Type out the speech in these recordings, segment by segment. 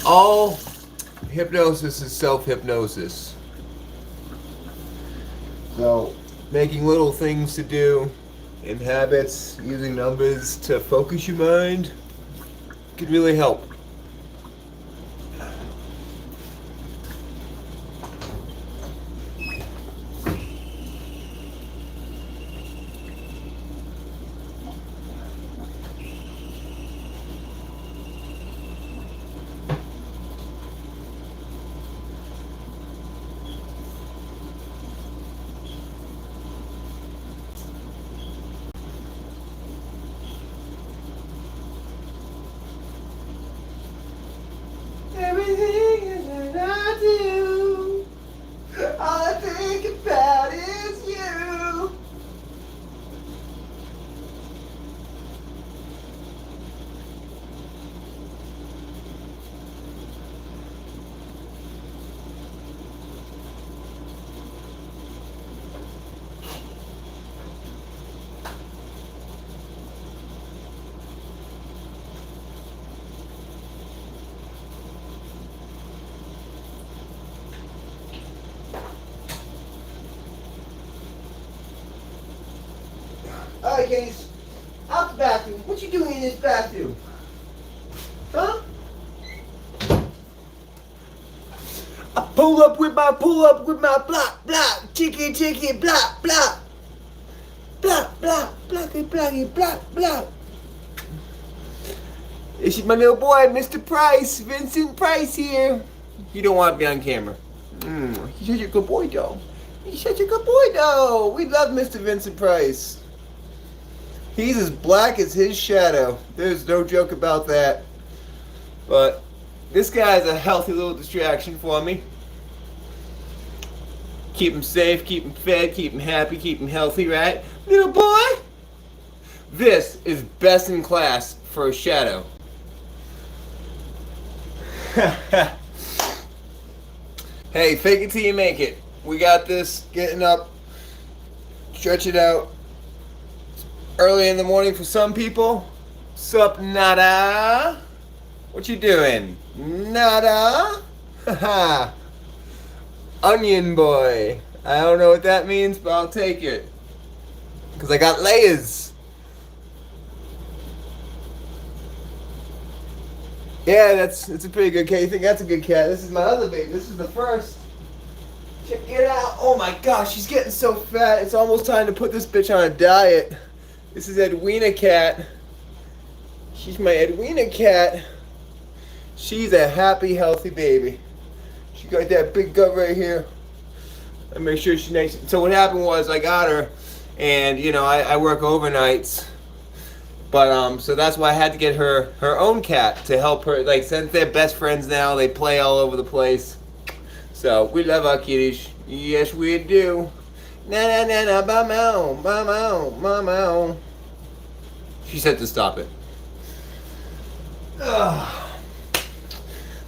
All hypnosis is self-hypnosis. So, making little things to do and habits, using numbers to focus your mind can really help. Everything that I do, all I think about is you. Alright, Case. Out the bathroom. What you doing in this bathroom? Huh? I pull up with my block, chicky, block, block. Block, blocky, block. This is my little boy, Mr. Price, Vincent Price here. You don't want to be on camera. He's such a good boy, though. We love Mr. Vincent Price. He's as black as his shadow. There's no joke about that. But this guy's a healthy little distraction for me. Keep him safe, keep him fed, keep him happy, keep him healthy, right? Little boy? This is best in class for a shadow. Hey, fake it till you make it. We got this. Getting up, stretch it out. Early in the morning for some people. Sup, nada? What you doing? Nada? Haha. Onion boy. I don't know what that means, but I'll take it. Because I got layers. Yeah, it's a pretty good cat. You think that's a good cat? This is my other baby. This is the first. Check it out. Oh my gosh, she's getting so fat. It's almost time to put this bitch on a diet. This is Edwina cat. She's my Edwina cat. She's a happy, healthy baby. She got that big gut right here. I make sure she's nice. So what happened was I got her, and you know I work overnights, but so that's why I had to get her own cat to help her. Like since they're best friends now, they play all over the place. So we love our kitties. Yes, we do. Na na na na, ba meow, ba meow, ba meow. She said to stop it.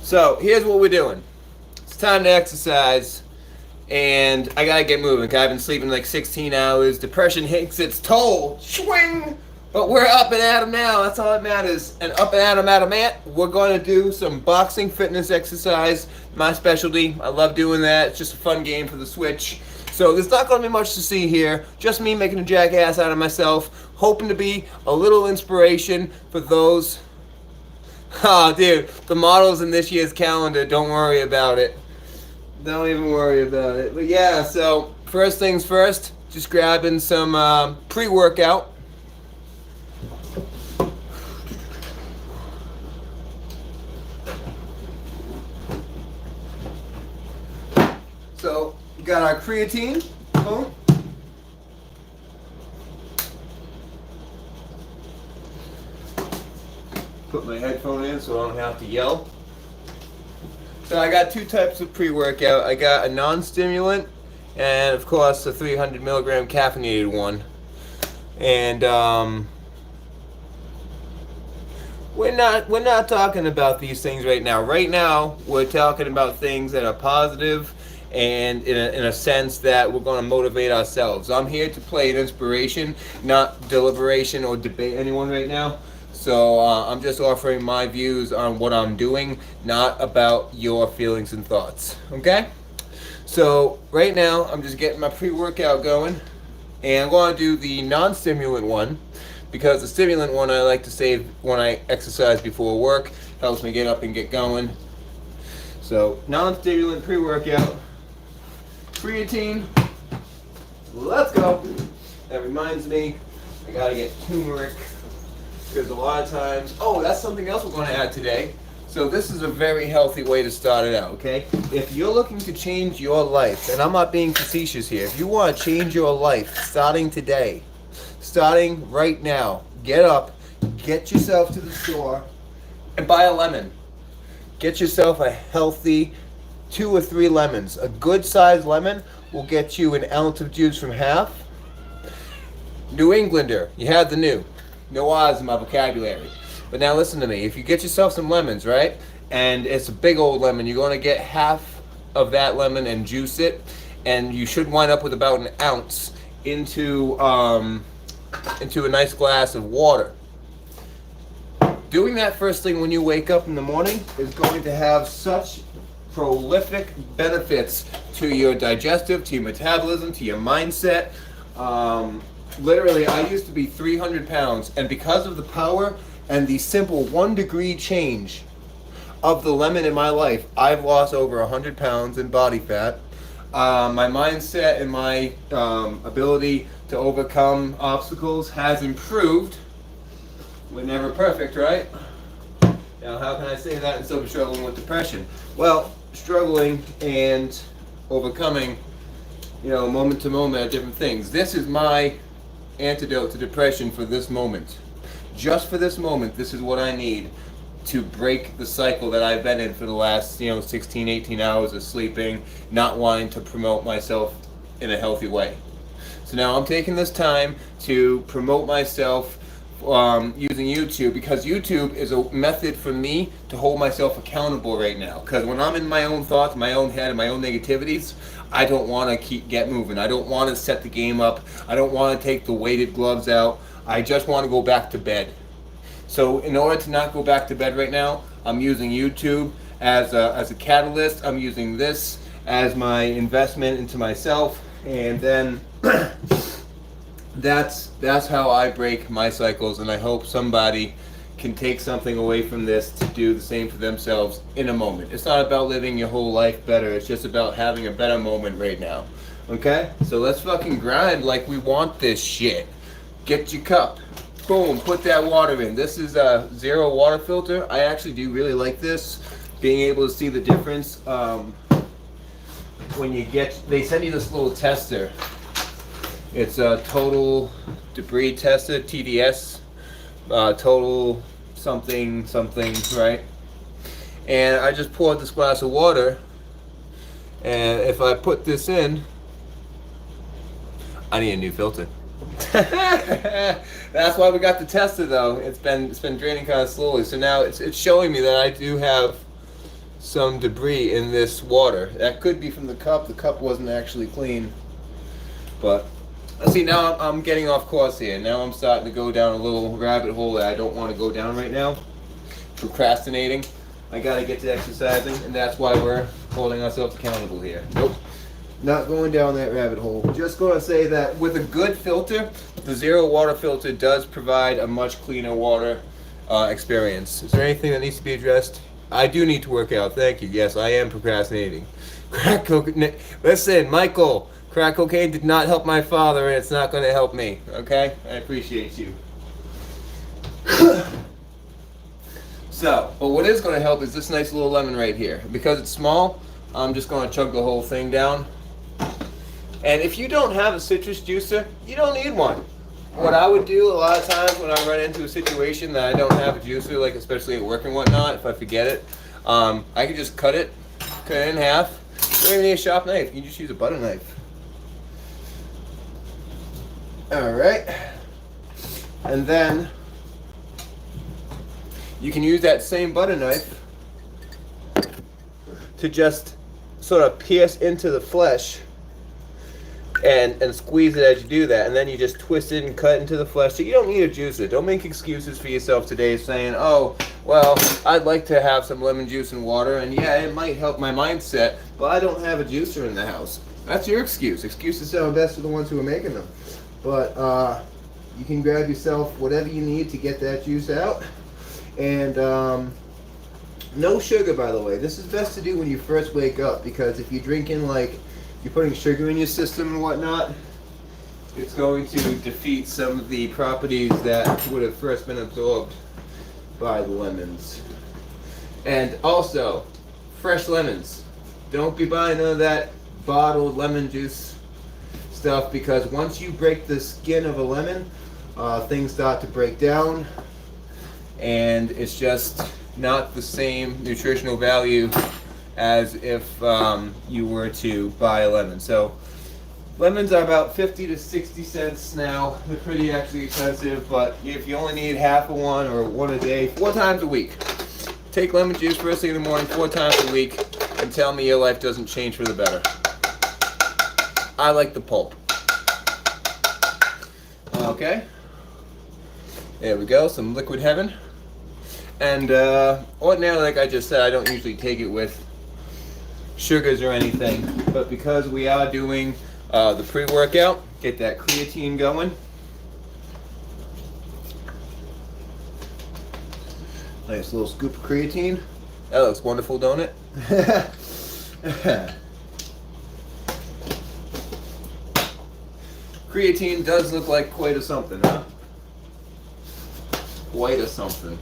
So here's what we're doing. It's time to exercise, and I gotta get moving. Cause I've been sleeping like 16 hours. Depression takes its toll. Swing. But we're up and at 'em now. That's all that matters. And up and at 'em, we're gonna do some boxing fitness exercise. My specialty. I love doing that. It's just a fun game for the Switch. So there's not going to be much to see here. Just me making a jackass out of myself. Hoping to be a little inspiration for those. Oh, dude. The models in this year's calendar. Don't worry about it. Don't even worry about it. But yeah, so first things first. Just grabbing some pre-workout. So, we got our creatine. Boom. Put my headphone in so I don't have to yell. So I got two types of pre-workout. I got a non-stimulant and of course a 300 milligram caffeinated one. And we're not talking about these things right now. Right now we're talking about things that are positive and in a sense that we're going to motivate ourselves. I'm here to play an inspiration, not deliberation or debate anyone right now. So I'm just offering my views on what I'm doing, not about your feelings and thoughts. Okay? So right now I'm just getting my pre-workout going, and I'm going to do the non-stimulant one because the stimulant one I like to save when I exercise before work. Helps me get up and get going. So non-stimulant pre-workout, creatine. Let's go. That reminds me, I gotta get turmeric because a lot of times. Oh, that's something else we're going to add today. So this is a very healthy way to start it out, okay? If you're looking to change your life, and I'm not being facetious here, if you want to change your life starting today, starting right now, get up, get yourself to the store, and buy a lemon. Get yourself a healthy 2 or 3 lemons. A good sized lemon will get you an ounce of juice from half. New Englander, you have the new. No Oz in my vocabulary. But now listen to me. If you get yourself some lemons, right, and it's a big old lemon, you're going to get half of that lemon and juice it, and you should wind up with about an ounce into a nice glass of water. Doing that first thing when you wake up in the morning is going to have such prolific benefits to your digestive, to your metabolism, to your mindset. Literally, I used to be 300 pounds, and because of the power and the simple 1 degree change of the lemon in my life, I've lost over 100 pounds in body fat. My mindset and my ability to overcome obstacles has improved. We're never perfect, right? Now, how can I say that instead of struggling with depression? Well, struggling and overcoming, moment to moment are different things. This is my antidote to depression for this moment. Just for this moment, this is what I need to break the cycle that I've been in for the last, 16, 18 hours of sleeping, not wanting to promote myself in a healthy way. So now I'm taking this time to promote myself using YouTube, because YouTube is a method for me to hold myself accountable right now. Because when I'm in my own thoughts, my own head, and my own negativities, I don't want to get moving. I don't want to set the game up. I don't want to take the weighted gloves out. I just want to go back to bed. So in order to not go back to bed right now, I'm using YouTube as a catalyst. I'm using this as my investment into myself, and then that's how I break my cycles, and I hope somebody can take something away from this to do the same for themselves in a moment. It's not about living your whole life better, it's just about having a better moment right now. Okay? So let's fucking grind like we want this shit. Get your cup. Boom, put that water in. This is a zero water filter. I actually do really like this, being able to see the difference when they send you this little tester. It's a total debris tester, TDS, total something, right? And I just poured this glass of water, and if I put this in, I need a new filter. That's why we got the tester though. It's been draining kind of slowly, so now it's showing me that I do have some debris in this water. That could be from the cup. The cup wasn't actually clean, but see, now I'm getting off course here. Now I'm starting to go down a little rabbit hole that I don't want to go down right now. Procrastinating. I gotta get to exercising, and that's why we're holding ourselves accountable here. Nope. Not going down that rabbit hole. Just going to say that with a good filter, the zero water filter does provide a much cleaner water experience. Is there anything that needs to be addressed? I do need to work out. Thank you. Yes, I am procrastinating. Crack cocaine. Listen, Michael. Crack cocaine did not help my father, and it's not going to help me. Okay? I appreciate you. So, but what is going to help is this nice little lemon right here. Because it's small, I'm just going to chug the whole thing down. And if you don't have a citrus juicer, you don't need one. What I would do a lot of times when I run into a situation that I don't have a juicer, like especially at work and whatnot, if I forget it, I can just cut it in half. You don't even need a sharp knife. You can just use a butter knife. Alright. And then you can use that same butter knife to just sort of pierce into the flesh and squeeze it as you do that, and then you just twist it and cut into the flesh. So you don't need to juice it. Don't make excuses for yourself today saying, oh, well, I'd like to have some lemon juice and water, and yeah, it might help my mindset, but I don't have a juicer in the house. That's your excuse. Excuses sound best for the ones who are making them. But you can grab yourself whatever you need to get that juice out. And no sugar, by the way. This is best to do when you first wake up, because if you're drinking, like, you're putting sugar in your system and whatnot, it's going to defeat some of the properties that would have first been absorbed by the lemons. And also, fresh lemons. Don't be buying none of that bottled lemon juice stuff, because once you break the skin of a lemon, things start to break down, and it's just not the same nutritional value as if you were to buy a lemon. So lemons are about 50 to 60 cents now. They're pretty actually expensive, but if you only need half of one or one a day, 4 times a week, take lemon juice first thing in the morning 4 times a week, and tell me your life doesn't change for the better. I like the pulp. Okay, there we go, some liquid heaven. And ordinarily, like I just said, I don't usually take it with sugars or anything, but because we are doing the pre-workout, get that creatine going. Nice little scoop of creatine. That looks wonderful, don't it? Creatine does look like quite a something, huh? Quite a something.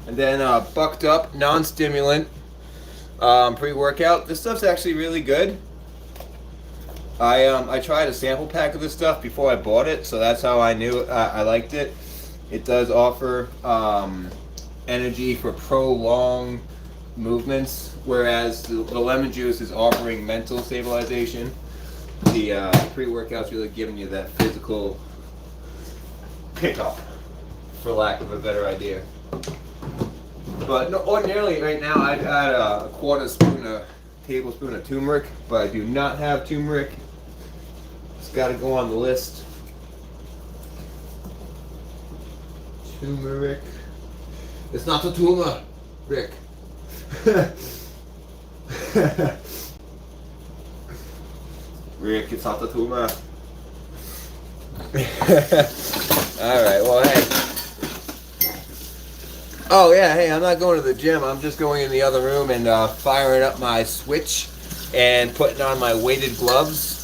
And then bucked up non-stimulant pre-workout. This stuff's actually really good. I tried a sample pack of this stuff before I bought it, so that's how I knew I liked it. It does offer energy for prolonged movements, whereas the lemon juice is offering mental stabilization. The pre-workout's really giving you that physical pickup, for lack of a better idea. But no, ordinarily right now I'd add a tablespoon of turmeric, but I do not have turmeric. It's got to go on the list. Turmeric. It's not a tumor, Rick. Rick, it's not a tumor. Alright, well, hey. Oh, yeah, hey, I'm not going to the gym. I'm just going in the other room and firing up my Switch and putting on my weighted gloves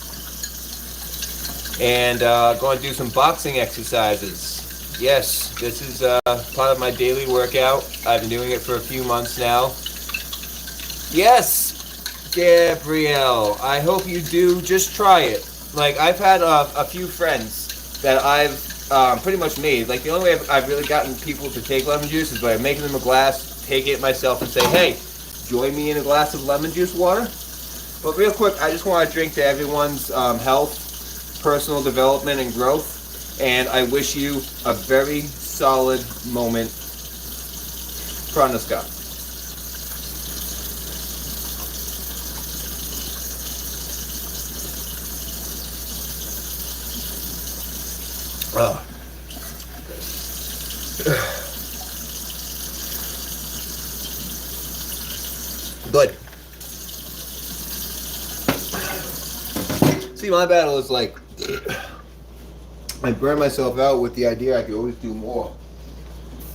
and going to do some boxing exercises. Yes, this is part of my daily workout. I've been doing it for a few months now. Yes, Gabrielle, I hope you do. Just try it. Like, I've had a few friends that I've pretty much made. Like, the only way I've really gotten people to take lemon juice is by making them a glass, take it myself, and say, hey, join me in a glass of lemon juice water. But real quick, I just want to drink to everyone's health, personal development, and growth. And I wish you a very solid moment. Pranaska. Oh. Good. See, my battle is like, I burn myself out with the idea I could always do more.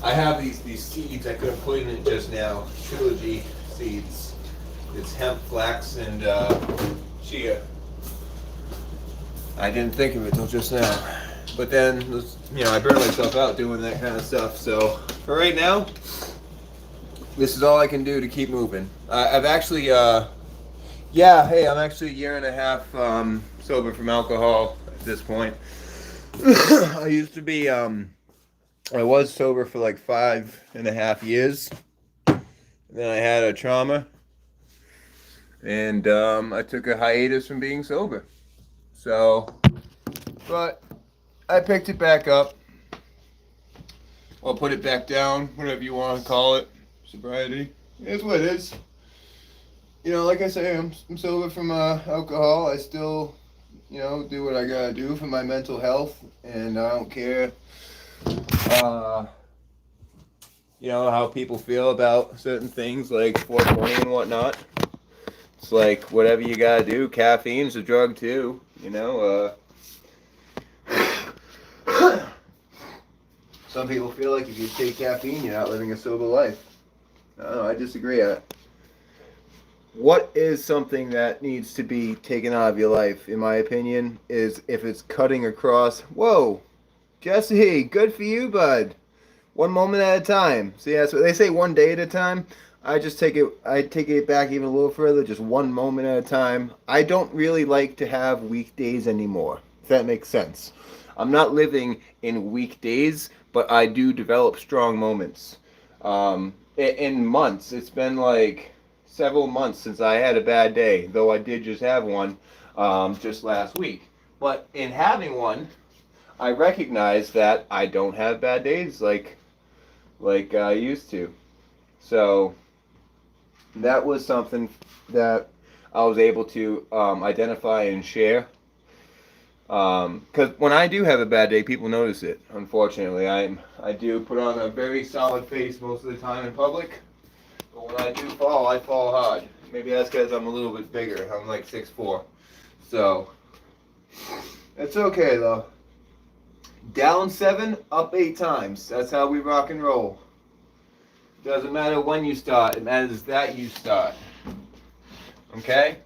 I have these seeds I could have put in it just now, trilogy seeds. It's hemp, flax, and chia. I didn't think of it till just now. But then, I burn myself out doing that kind of stuff. So, for right now, this is all I can do to keep moving. I've actually, I'm actually a year and a half sober from alcohol at this point. I used to be, I was sober for like 5.5 years. And then I had a trauma. And I took a hiatus from being sober. So, but I picked it back up. Or put it back down, whatever you want to call it. Sobriety. It's what it is. Like I say, I'm sober from alcohol. I still you know, do what I gotta do for my mental health, and I don't care, you know, how people feel about certain things like 420 and whatnot. It's like whatever you gotta do. Caffeine's a drug too, you know. Some people feel like if you take caffeine, you're not living a sober life. No, I disagree. What is something that needs to be taken out of your life, in my opinion, is if it's cutting across. Whoa, Jesse, good for you, bud. One moment at a time. See, that's what they say. One day at a time. I just take it. I take it back even a little further. Just one moment at a time. I don't really like to have weekdays anymore. If that makes sense. I'm not living in weekdays, but I do develop strong moments. In months, it's been like several months since I had a bad day, though I did just have one just last week. But in having one, I recognize that I don't have bad days like I used to. So that was something that I was able to identify and share. Because when I do have a bad day, people notice it. Unfortunately, I do put on a very solid face most of the time in public. But when I do fall, I fall hard. Maybe that's because I'm a little bit bigger. I'm like 6'4". So, it's okay though. Down 7, up 8 times. That's how we rock and roll. Doesn't matter when you start. It matters that you start. Okay?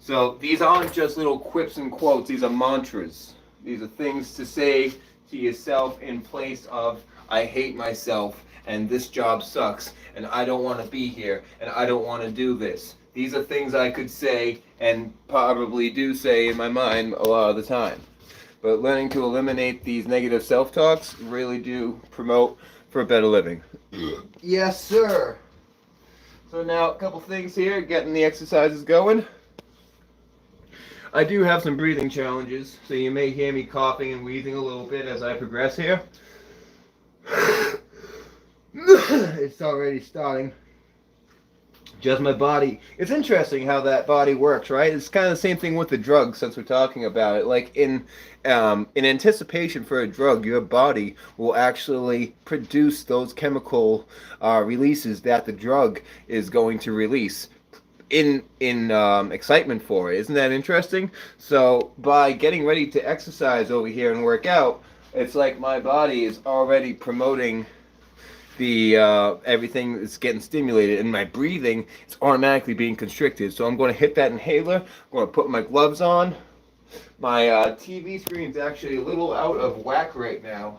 So, these aren't just little quips and quotes. These are mantras. These are things to say to yourself in place of, I hate myself, and this job sucks, and I don't want to be here, and I don't want to do this. These are things I could say and probably do say in my mind a lot of the time. But learning to eliminate these negative self-talks really do promote for a better living. Yes, sir. So now a couple things here, getting the exercises going. I do have some breathing challenges, so you may hear me coughing and wheezing a little bit as I progress here. It's already starting. Just my body. It's interesting how that body works, right? It's kind of the same thing with the drugs, since we're talking about it. Like in anticipation for a drug, your body will actually produce those chemical releases that the drug is going to release in excitement for it. Isn't that interesting? So by getting ready to exercise over here and work out, it's like my body is already promoting the everything is getting stimulated, and my breathing is automatically being constricted. So I'm going to hit that inhaler. I'm going to put my gloves on. My TV screen is actually a little out of whack right now.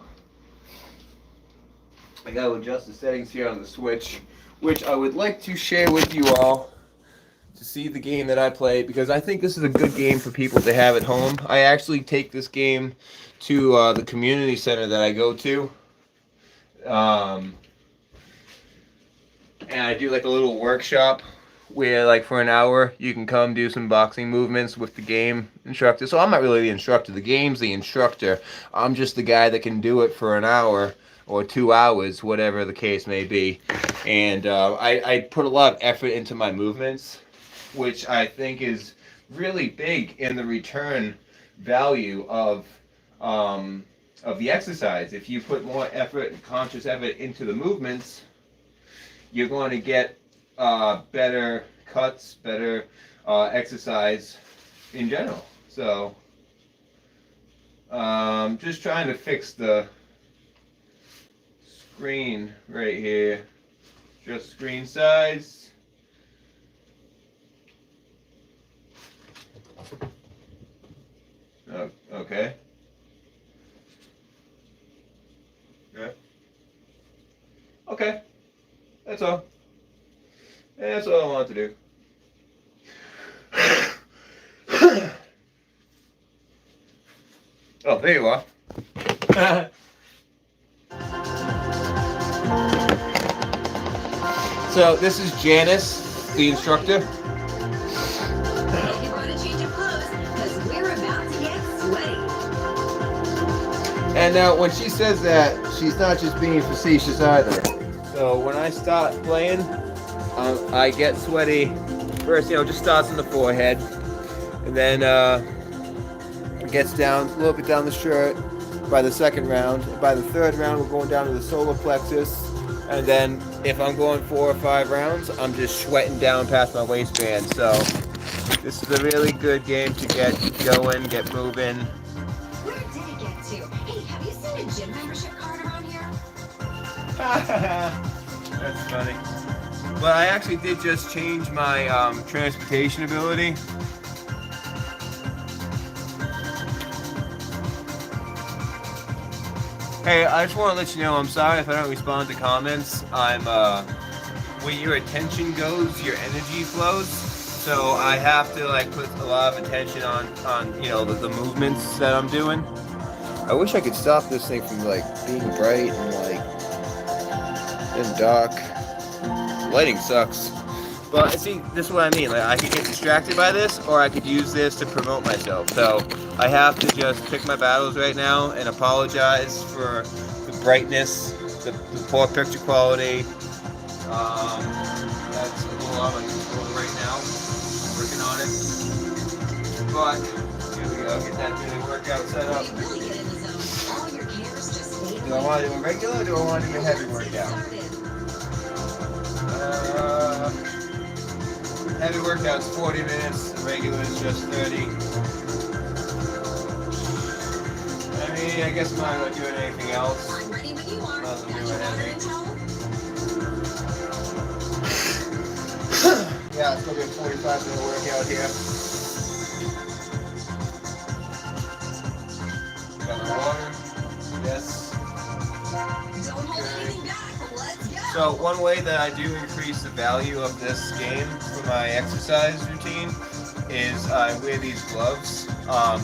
I got to adjust the settings here on the Switch, which I would like to share with you all to see the game that I play, because I think this is a good game for people to have at home. I actually take this game to the community center that I go to. And I do like a little workshop where, like, for an hour you can come do some boxing movements with the game instructor. So I'm not really the instructor, the game's the instructor. I'm just the guy that can do it for an hour or 2 hours, whatever the case may be. And I put a lot of effort into my movements, which I think is really big in the return value of the exercise. If you put more effort and conscious effort into the movements, you're going to get better cuts, better exercise in general. So, just trying to fix the screen right here. Just screen size. Oh, okay. Yeah. Okay. That's all. That's all I wanted to do. Oh, there you are. So this is Janice, the instructor. You brought a change of clothes because we're about to get sweaty. And now when she says that, she's not just being facetious either. So when I start playing, I get sweaty. First, just starts in the forehead, and then gets down a little bit down the shirt by the second round. By the third round, we're going down to the solar plexus. And then if I'm going 4 or 5 rounds, I'm just sweating down past my waistband. So this is a really good game to get going, get moving. Where did it get to? Hey, have you seen a gym membership card around here? That's funny. But I actually did just change my transportation ability. Hey, I just want to let you know, I'm sorry if I don't respond to comments. I'm, where your attention goes, your energy flows. So I have to like put a lot of attention on you know, the movements that I'm doing. I wish I could stop this thing from like being bright and like and dark. Lighting sucks. But see, this is what I mean. Like I could get distracted by this, or I could use this to promote myself. So I have to just pick my battles right now and apologize for the brightness, the poor picture quality. That's a little out of my control right now. Working on it. But here we go. Get that daily workout set up. Do I want to do a regular or do I want to do a heavy workout? Heavy workout's 40 minutes, the regular is just 30. I mean, I guess I'm not going to do anything else. Nothing doing heavy. Yeah, it's going to be a 45-minute workout here. Got my water. Yes. So one way that I do increase the value of this game for my exercise routine is I wear these gloves.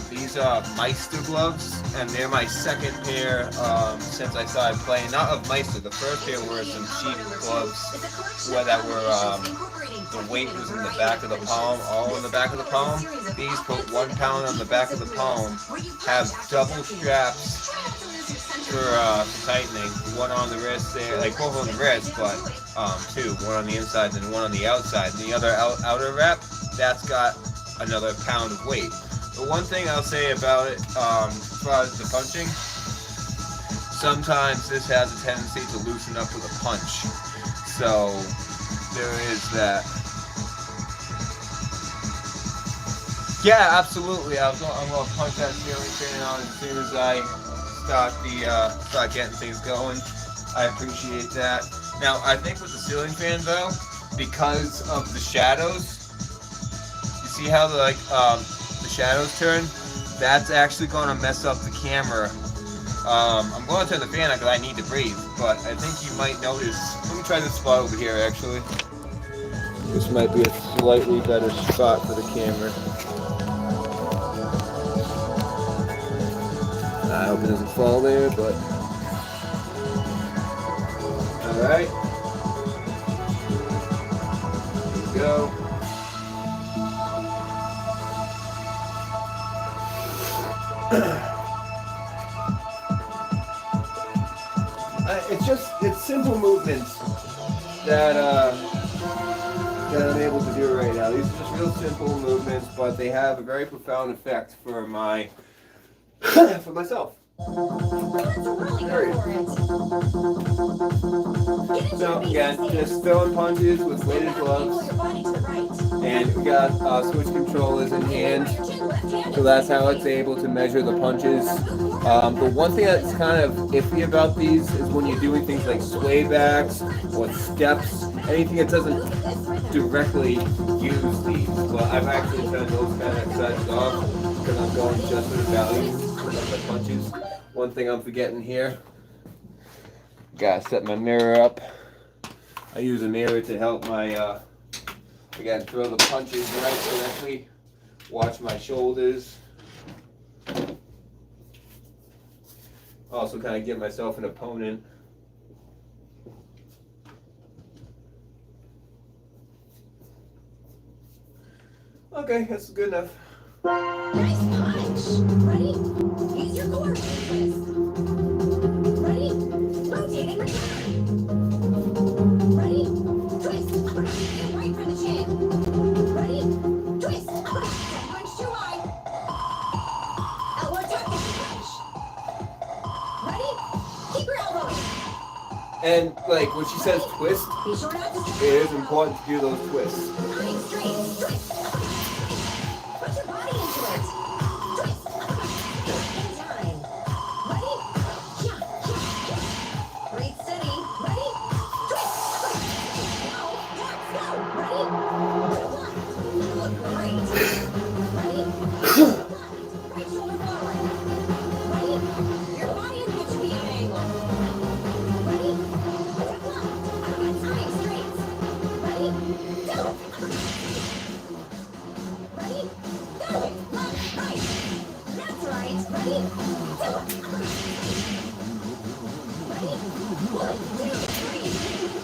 These are Meister gloves, and they're my second pair since I started playing. Not of Meister, the first pair were some cheap gloves where that were, the weight was in the back of the palm, all in the back of the palm. These put 1 pound on the back of the palm, have double straps for tightening, one on the wrist there, like both on the wrist, but two, one on the inside and one on the outside. And the other outer wrap, that's got another pound of weight. The one thing I'll say about it, as far as the punching, sometimes this has a tendency to loosen up with a punch. So there is that. Yeah, absolutely. I'm gonna punch that ceiling fan on as soon as I start getting things going. I appreciate that. Now, I think with the ceiling fan though, because of the shadows, you see how the shadows turn? That's actually going to mess up the camera. I'm going to turn the fan on because I need to breathe, but I think you might notice. Let me try this spot over here actually. This might be a slightly better spot for the camera. I hope it doesn't fall there, but alright. Here we go. It's simple movements that I'm able to do right now. These are just real simple movements, but they have a very profound effect for for myself. Period. So again, just throwing punches with weighted gloves, and we got switch controllers in hand, so that's how it's able to measure the punches. The one thing that's kind of iffy about these is when you're doing things like sway backs or steps, anything that doesn't directly use these. But I've actually turned those kind of exercises off because I'm going just for the value of the punches. One thing I'm forgetting here, gotta set my mirror up. I use a mirror to help my, again, throw the punches right correctly, watch my shoulders. Also kind of give myself an opponent. Okay, that's good enough. Nice punch. Ready? Use your core. Ready? Rotate and return. Ready? Twist. And right for the chin. Ready? Twist. Punch too high. And like when she says twist, Be sure not to step it is on the important to do those twists. Running straight. Twist. Put your body into it. Twist. In time. Ready? Yeah. Breathe steady. Ready? Twist. Now, let's go. Ready? One. You look great. Ready? Right shoulder forward. Ready? Your body is going to be at an angle. Ready? Step left. Time straight. Ready? Go. Ready? Go. Left, right. That's right. Ready? Go. Ready? 1, 2, 3.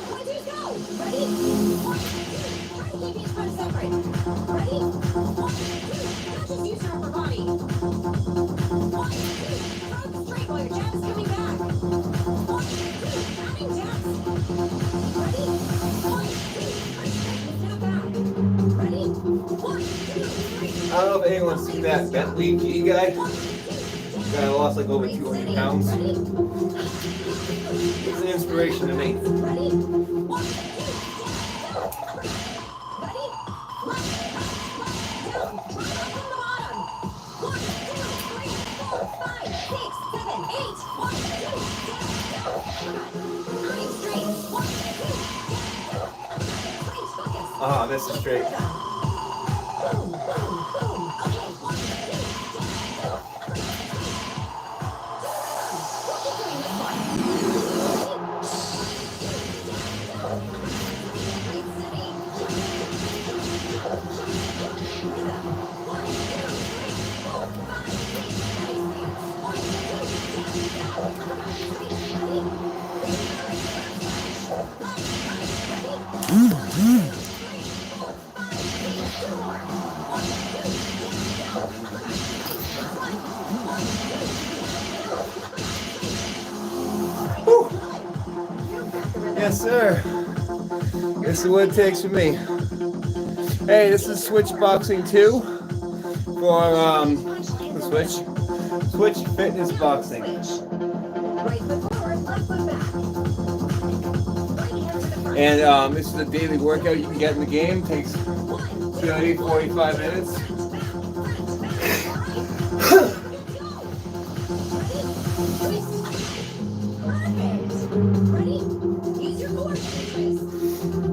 1, 2, go. Ready? 1, 2. Try to keep each foot separate. Ready? 1, 2. Now just use your upper body. 1, 2. Throw it straight while your jab is coming back. 1, 2. Adding jabs. Ready? 1, 2. Snap back. Ready? 1, 2, 3. I don't know if anyone's seen that Bentley G guy. Guy lost like over 200 pounds. He's an inspiration to me. Ready? 1, 2, go. Ready? Left, down, drop from the bottom. 1, 2, 3, 4, 5, 6, 7, 8. 1, 2, go. Running straight. 1, 2, go. Great focus. Ah, this is straight. Boom, boom, boom. Okay, 1, 2, go. We'll keep doing this one. Breathe steady. Rhythm. 1, 2, 3, 4, 5, 6. Nice dance. 1, 2, go. Ready? Left, right, ready? 1, 2, 3, 4, 5, 6. 2 more. 1, 2, Yes, sir. This is what it takes for me. Hey, this is Switch Boxing 2 for the Switch Fitness Boxing. Right foot forward, left foot back. Right hand to the front. And this is a daily workout you can get in the game. Takes 30, 45 minutes.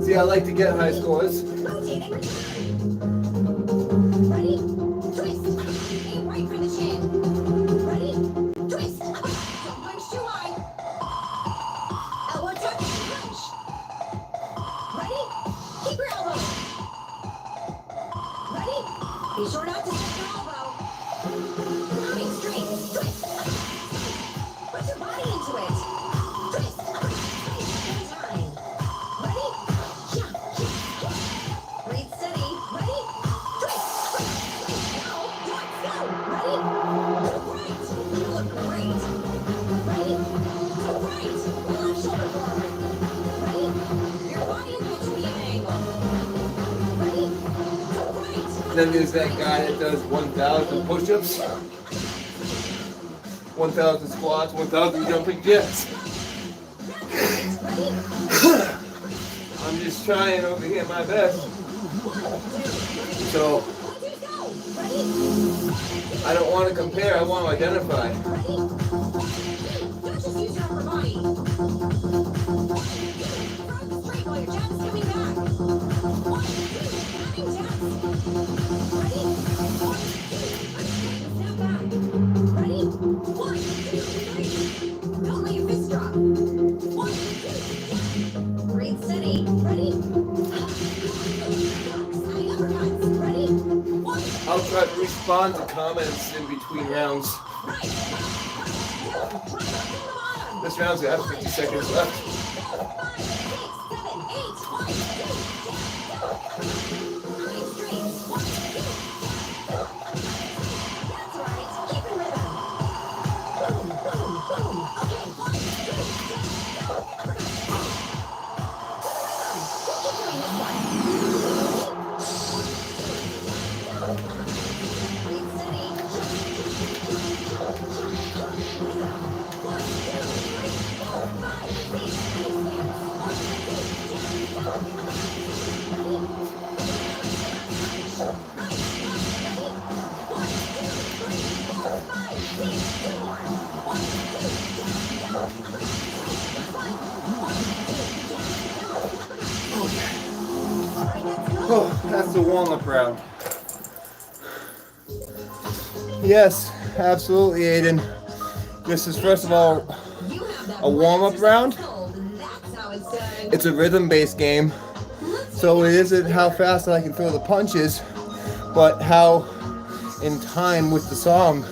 See, I like to get high scores. Rotating return. Ready? Twist. Aim right for the chin. Ready? Twist. Don't punch too high. Elbow tuck. Punch. Ready? Keep your elbow. Ready? Be sure not to step your elbow. Coming straight. Twist. Put your body into it. Twist. In time. Ready? Yeah. Breathe steady. Ready? Twist. Now, let's go. Ready? Right. You look great. Ready? Right. Left shoulder forward. Ready? Your body is going to be at an angle. Ready? Right. Then there's that guy that does 1,000 push-ups, 1,000 squats, 1,000 jumping jacks. Ready? I'm just trying over here my best. So 1, 2, go. Ready? I don't want to compare, I want to identify. Ready? Don't just use your upper body. Throw it straight while your jab is coming back. 1, 2, adding jabs. Ready? 1, 2, snap back. Ready? 1, 2, 3. Don't let your fist drop. 1, 2, breathe steady. Ready? Side uppercuts. Ready? 1, I'll try to respond to comments in between rounds. right, down, drop from the bottom. This round's got 50 seconds left. 5, 6, 7, 8. 1, 2, go. Running straight. 1, 2. That's right. Keep in rhythm. Boom, boom, boom. Okay, 1, 2, go. We'll keep doing this one. Breathe steady. Rhythm. 1, 2, 3, 4, 5, 6, 7, a warm-up round. Yes, absolutely, Aiden. This is, first of all, You have that a warm-up round. cold, and that's how it's done. It's a rhythm-based game, so it isn't how fast I can throw the punches, but how in time with the song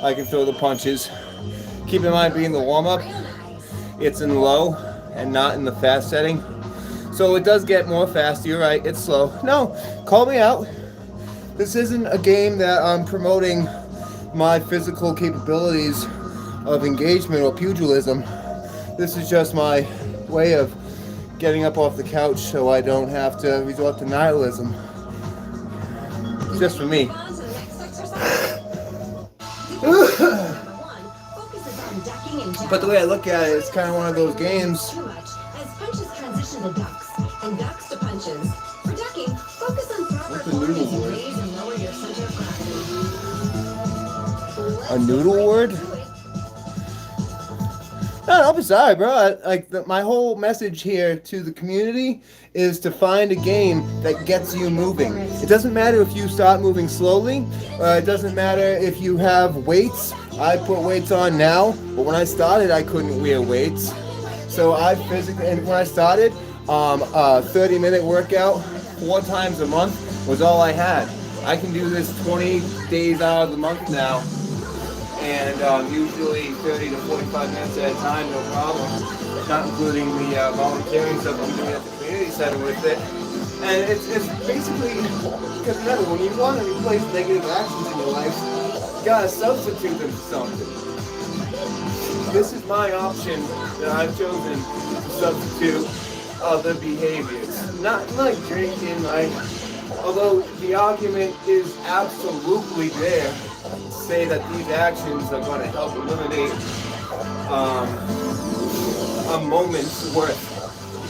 I can throw the punches. Keep in mind, being the warm-up, it's in low and not in the fast setting. So it does get more fast. You're right, it's slow. No, call me out. This isn't a game that I'm promoting my physical capabilities of engagement or pugilism. This is just my way of getting up off the couch so I don't have to resort to nihilism. It's just for me. On to the next exercise. One focuses on ducking and jabs. But the way I look at it, it's kind of one of those games. Too much, as punches transition to ducks, and ducks to punches. For ducking, focus on proper What's a form noodle as you word? raise and lower your center of gravity. A noodle word? No, don't be sorry, bro. My whole message here to the community is to find a game that gets you moving. It doesn't matter if you start moving slowly. It doesn't matter if you have weights. I put weights on now, but when I started, I couldn't wear weights. So and when I started, a 30-minute workout 4 times a month was all I had. I can do this 20 days out of the month now. And usually 30 to 45 minutes at a time, no problem. Not including the volunteering stuff I'm doing at the community center with it. And it's basically, because remember, when you want to replace negative actions in your life, you gotta substitute them for something. This is my option that I've chosen to substitute other behaviors. Not like drinking, although the argument is absolutely there. Say that these actions are going to help eliminate a moment's worth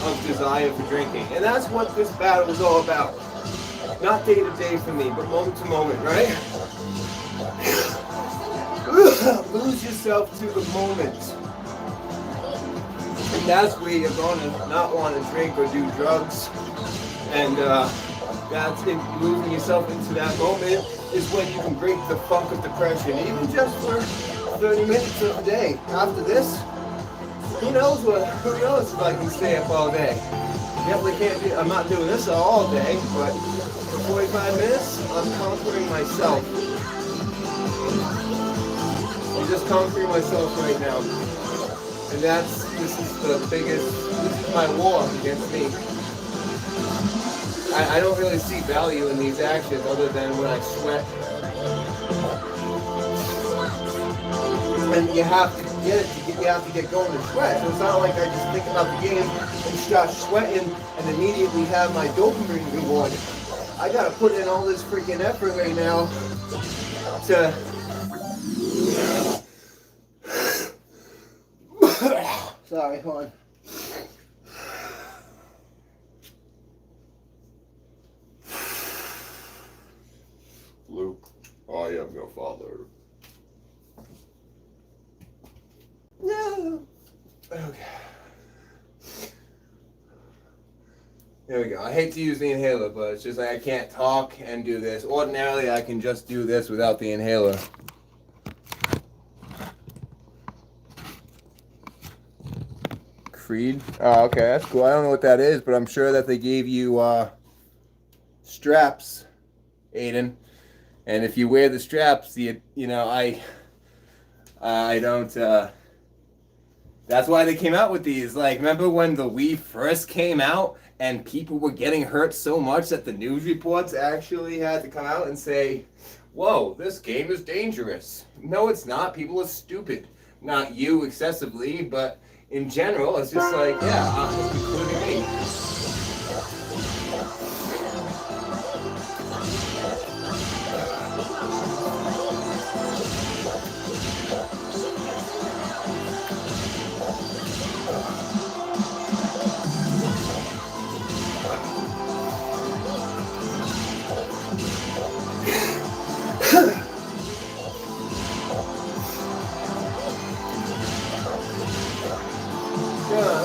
of desire for drinking. And that's what this battle is all about. Not day to day for me, but moment to moment, right? Lose yourself to the moment. And that's where you're going to not want to drink or do drugs. And that's losing yourself into that moment is when you can break the funk of depression, even just for 30 minutes of the day. After this, who knows if I can stay up all day. Definitely can't do, I'm not doing this all day, but for 45 minutes, I'm conquering myself. I'm just conquering myself right now. And this is my war against me. I don't really see value in these actions other than when I sweat. And you have to get it, you have to get going to sweat. So it's not like I just think about the game and start sweating and immediately have my dopamine reward. I gotta put in all this freaking effort right now to sorry, hold on. Luke, I am your father. No. Okay. There we go. I hate to use the inhaler, but it's just like I can't talk and do this. Ordinarily, I can just do this without the inhaler. Creed? Oh, okay, that's cool. I don't know what that is, but I'm sure that they gave you straps, Aiden. And if you wear the straps, I don't, that's why they came out with these. Like, remember when the Wii first came out and people were getting hurt so much that the news reports actually had to come out and say, whoa, this game is dangerous. No, it's not. People are stupid. Not you excessively, but in general, it's just like, yeah, including me.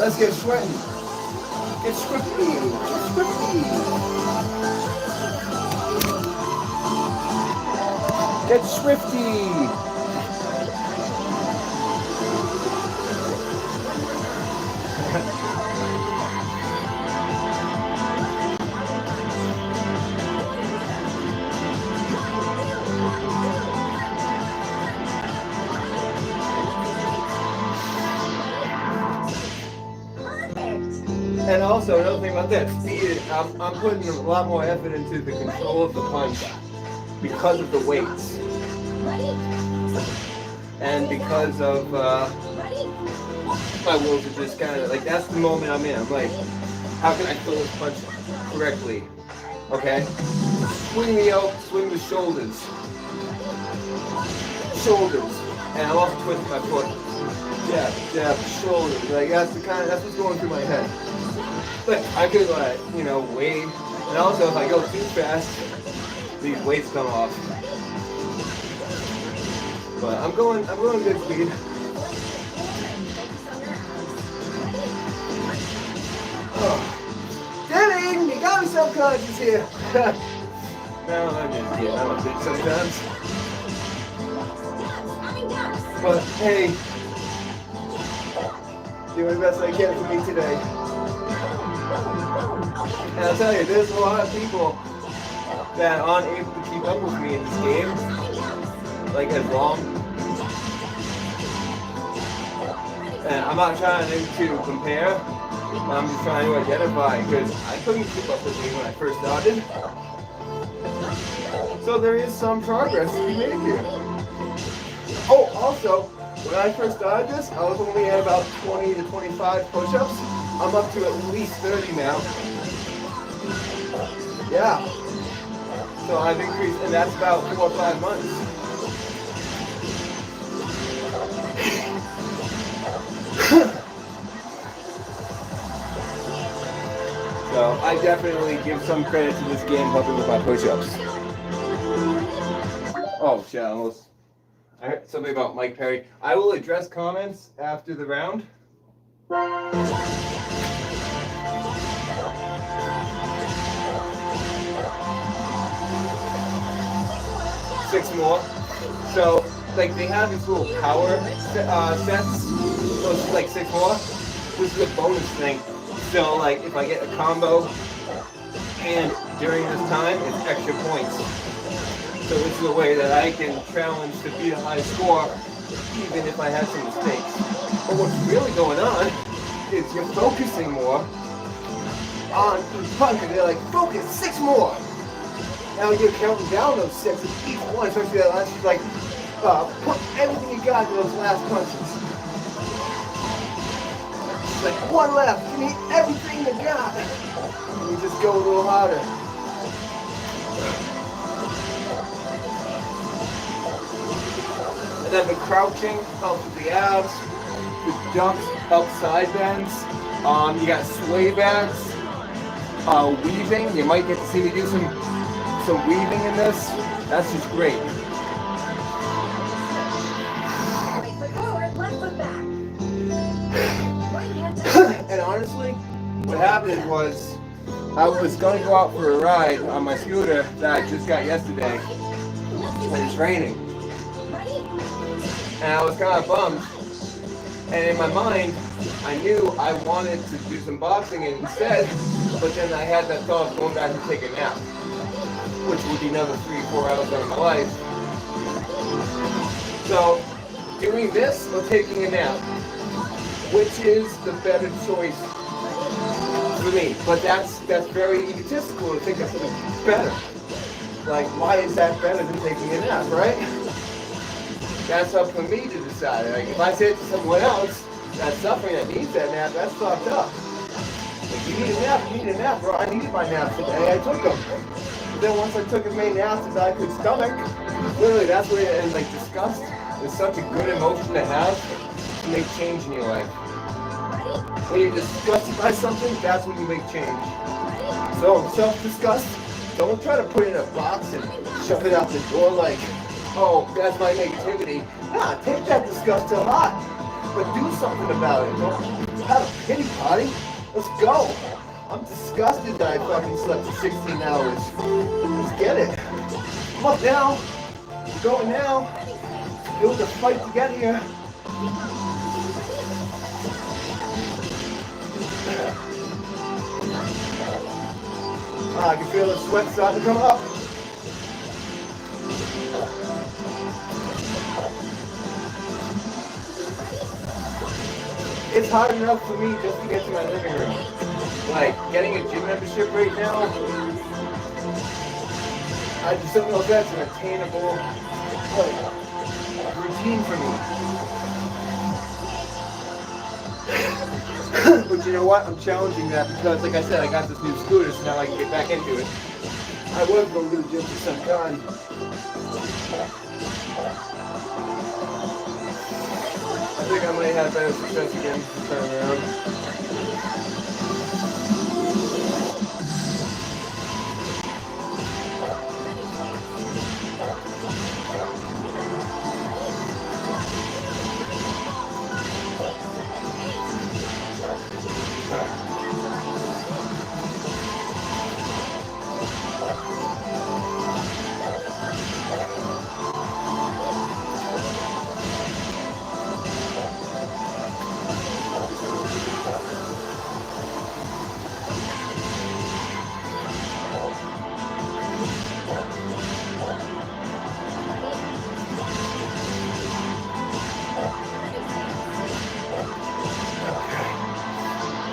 Let's get sweating. Get scripty. Get scripty. Get swifty. And also, another thing about that speed, I'm putting a lot more effort into the control of the punch because of the weights. And because of my will to just kind of, like, that's the moment I'm in. I'm like, how can I throw this punch correctly? Okay? Swing the out, swing the shoulders. Shoulders. And I'm also twisting my foot. Jab, jab, shoulders. Like, that's what's going through my head. But I could, like, you know, wave. And also, if I go too fast, these weights come off. But I'm going good speed. Oh. Dang, you got me subconscious here. No, I'm just kidding. I'm a bitch sometimes. But hey, doing the best I can for me today. And I'll tell you, there's a lot of people that aren't able to keep up with me in this game, like as long. And I'm not trying to compare, I'm just trying to identify, because I couldn't keep up with me when I first started. So there is some progress to be made here. Oh, also, when I first started this, I was only at about 20 to 25 push-ups. I'm up to at least 30 now. Yeah. So I've increased, and that's about 4 or 5 months. So I definitely give some credit to this game helping with my push-ups. Oh shit, I heard something about Mike Perry. I will address comments after the round. 6 more. So, like, they have these little power sets. So it's like 6 more. This is a bonus thing. So, like, if I get a combo and during this time, it's extra points. So this is a way that I can challenge to beat a high score, even if I have some mistakes. But what's really going on is you're focusing more on the punch, and they're like, focus, 6 more. Now you're counting down those 6 with each one, especially that last. She's like, put everything you got in those last punches. She's like, 1 left, give me everything you got. And you just go a little harder. And then the crouching helps with the abs. The ducks help side bends. You got sway backs. Weaving. You might get to see me do some weaving in this. That's just great. Right foot forward, left foot back. And honestly, what happened was I was going to go out for a ride on my scooter that I just got yesterday. And it's raining. And I was kind of bummed. And in my mind, I knew I wanted to do some boxing instead, but then I had that thought of going back and taking a nap, which would be another 3 or 4 hours out of my life. So, doing this or taking a nap, which is the better choice for me? But that's very egotistical to think it's better. Like, why is that better than taking a nap, right? That's up for me to decide. Like, if I say it to someone else that's suffering that needs that nap, that's fucked up. Like, you need a nap, bro. I needed my nap today. I took them. But then once I took as many naps as I could stomach, literally that's where, and like, disgust is such a good emotion to have to make change in your life. When you're disgusted by something, that's when you make change. So, self-disgust, don't try to put it in a box and shove it out the door like, oh, that's my negativity. Nah, take that disgust to heart. But do something about it. Don't have a pity party. Let's go. I'm disgusted that I fucking slept for 16 hours. Let's get it. Come on now. We're going now. It was a fight to get here. I can feel the sweat starting to come up. It's hard enough for me just to get to my living room. Like, getting a gym membership right now, I just don't know if that's an attainable routine for me. But you know what? I'm challenging that because, like I said, I got this new scooter, so now I can get back into it. I was going to the gym for some time. I think I might have better success again this time around.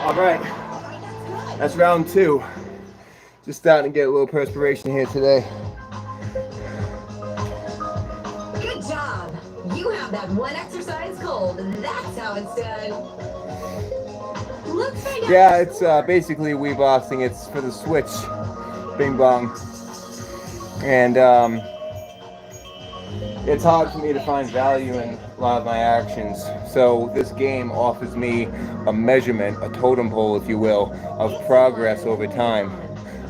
All right, that's round 2. Just starting to get a little perspiration here today. Good job. You have that one exercise cold. That's how it's done. Let's find out. Yeah, it's basically Wii boxing. It's for the Switch, Bing Bong, and it's hard for me to find value in a lot of my actions. So this game offers me a measurement, a totem pole, if you will, of progress over time.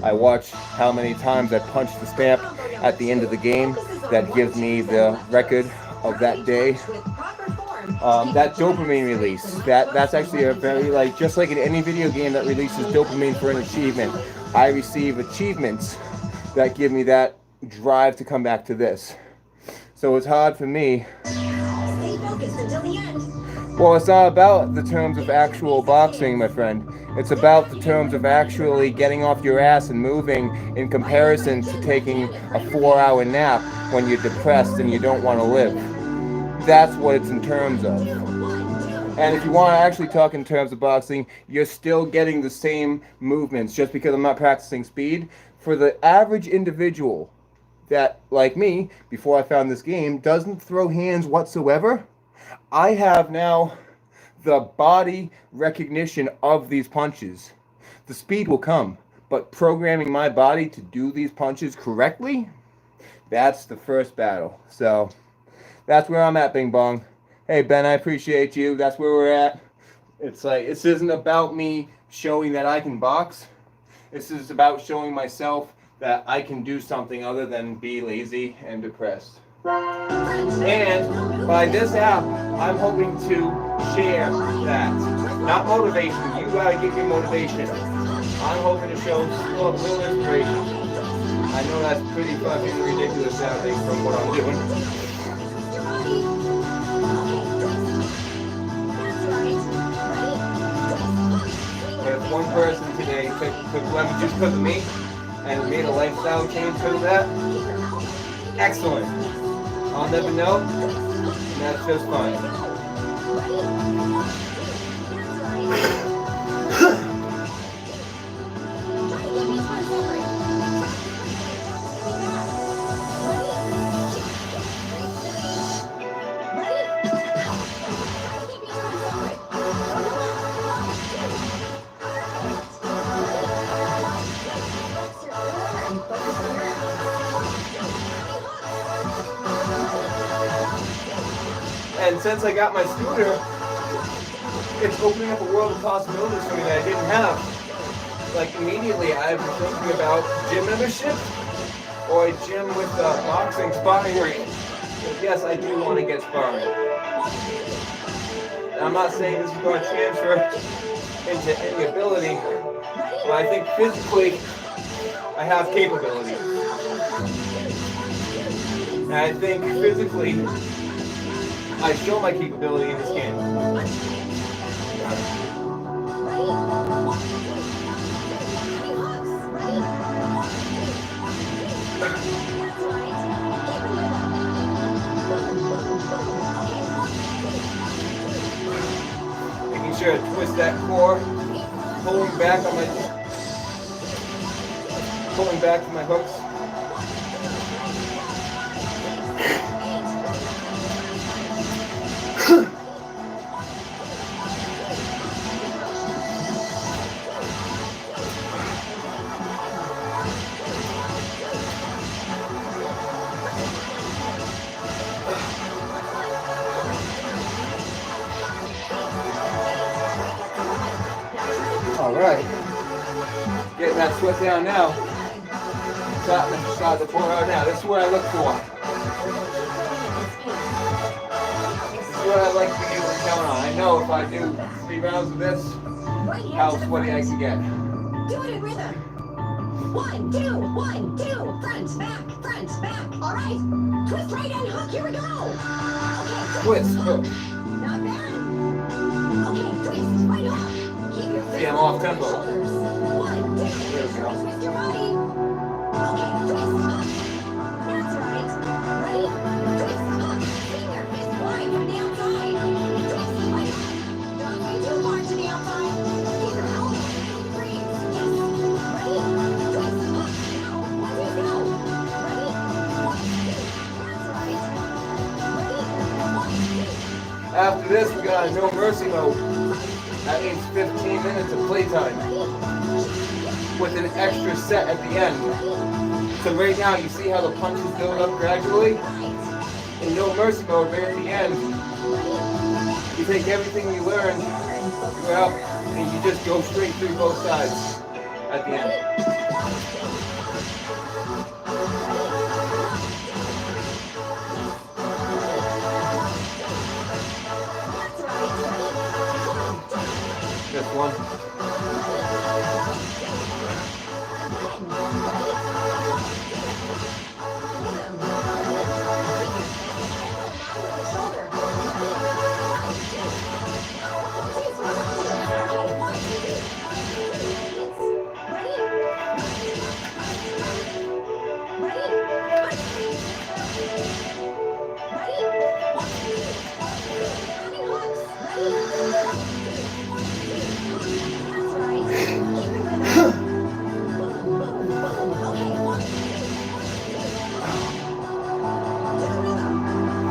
I watch how many times I punch the stamp at the end of the game. That gives me the record of that day. That dopamine release, that's actually a very, like, just like in any video game that releases dopamine for an achievement, I receive achievements that give me that drive to come back to this. So it's hard for me. Stay focused until the end. Well, it's not about the terms of actual boxing, my friend. It's about the terms of actually getting off your ass and moving in comparison to taking a 4-hour nap when you're depressed and you don't want to live. That's what it's in terms of. And if you want to actually talk in terms of boxing, you're still getting the same movements just because I'm not practicing speed. For the average individual that, like me, before I found this game, doesn't throw hands whatsoever, I have now the body recognition of these punches. The speed will come, but programming my body to do these punches correctly, that's the first battle. So that's where I'm at, Bing Bong. Hey, Ben, I appreciate you. That's where we're at. It's like, this isn't about me showing that I can box. This is about showing myself that I can do something other than be lazy and depressed. And by this app, I'm hoping to share that. Not motivation. You gotta get your motivation. I'm hoping to show a little inspiration. I know that's pretty fucking ridiculous sounding from what I'm doing. But if one person today took lemon juice because of me and made a lifestyle change because of that, excellent. I'll never know, and that's just fine. And since I got my scooter, it's opening up a world of possibilities for me that I didn't have. Like, immediately I've been thinking about gym membership or a gym with a boxing sparring ring. Because yes, I do want to get sparring. And I'm not saying this is going to transfer into any ability, but I think physically I have capability. And I think physically, I show my capability in this game. Making sure to twist that core, pulling back from my hooks. All right, getting that sweat down now. Start to pour out now. This is what I look for. This is what I like to be able to count on. I know if I do 3 rounds of this, how sweaty I can get. Do it in rhythm. 1, 2, 1, 2. Front, back. All right. Twist right and hook. Here we go. Okay, Twist, hook. not bad. Okay, twist right hook. Keep your See, I'm off tempo. shoulders. 1, 2. There we go. Twist your body. Okay, twist hook. That's right. Ready? Twist hook. Finger fist wide from the outside. Twist right hook. Don't go too far to the outside. Keep your elbow and breathe. Yes. Ready? Twist hook. Now, 1, 2, go. Ready? 1, 2. That's right. Ready? 1, 2. After this, we got a no mercy mode. That means 15 minutes of playtime with an extra set at the end. So right now, you see how the punches build up gradually? In no mercy mode, right at the end, you take everything you learned throughout and you just go straight through both sides at the end. Just one.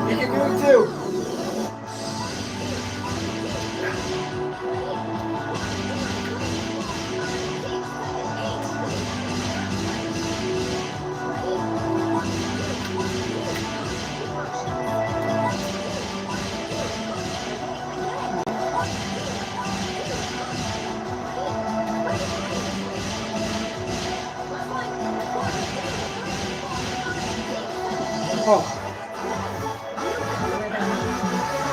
You can do it too. Oh.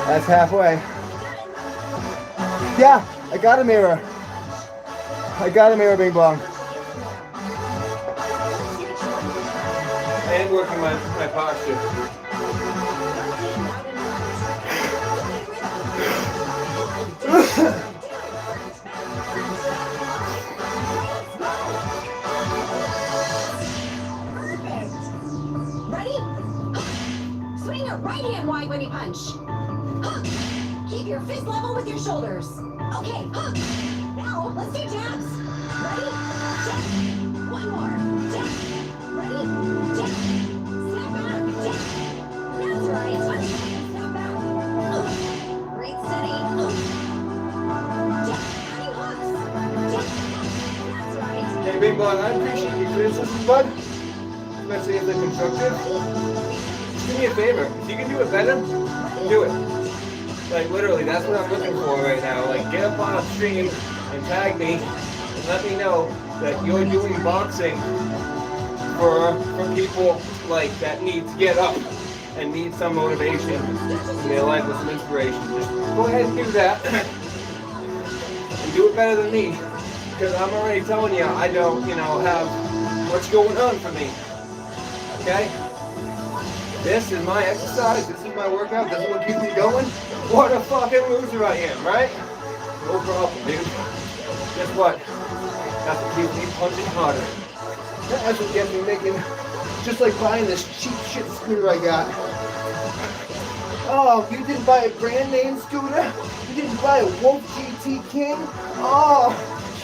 That's halfway. Yeah, I got a mirror. Bing Bong. And working my posture. Ready? Swing your right hand wide when you punch. Hook. Keep your fist level with your shoulders. Okay, hook. Now, let's do jabs. Ready? Jab. One more. Jab. Ready? Jab. Step back. Jab. That's right. Step back. Hook. Breathe steady. Hook. Jab. Adding hooks. Jab. That's right. Hey, Bing Bong, I appreciate your criticism, bud. Especially if they're constructive. Just do me a favor. If you can do it better, do it. Like, literally, that's what I'm looking for right now. Like, get up on a stream and tag me and let me know that you're doing boxing for people, like, that need to get up and need some motivation in their life with some inspiration. Just go ahead and do that. And do it better than me. Because I'm already telling you, I don't, have much going on for me. Okay? This is my exercise, this is my workout, this is what keeps me going. What a fucking loser I am, right? No problem, dude. Guess what? That's what keeps me punching harder. That's what gets me making, just like buying this cheap shit scooter I got. Oh, you didn't buy a brand name scooter? You didn't buy a Wolf GT King? Oh,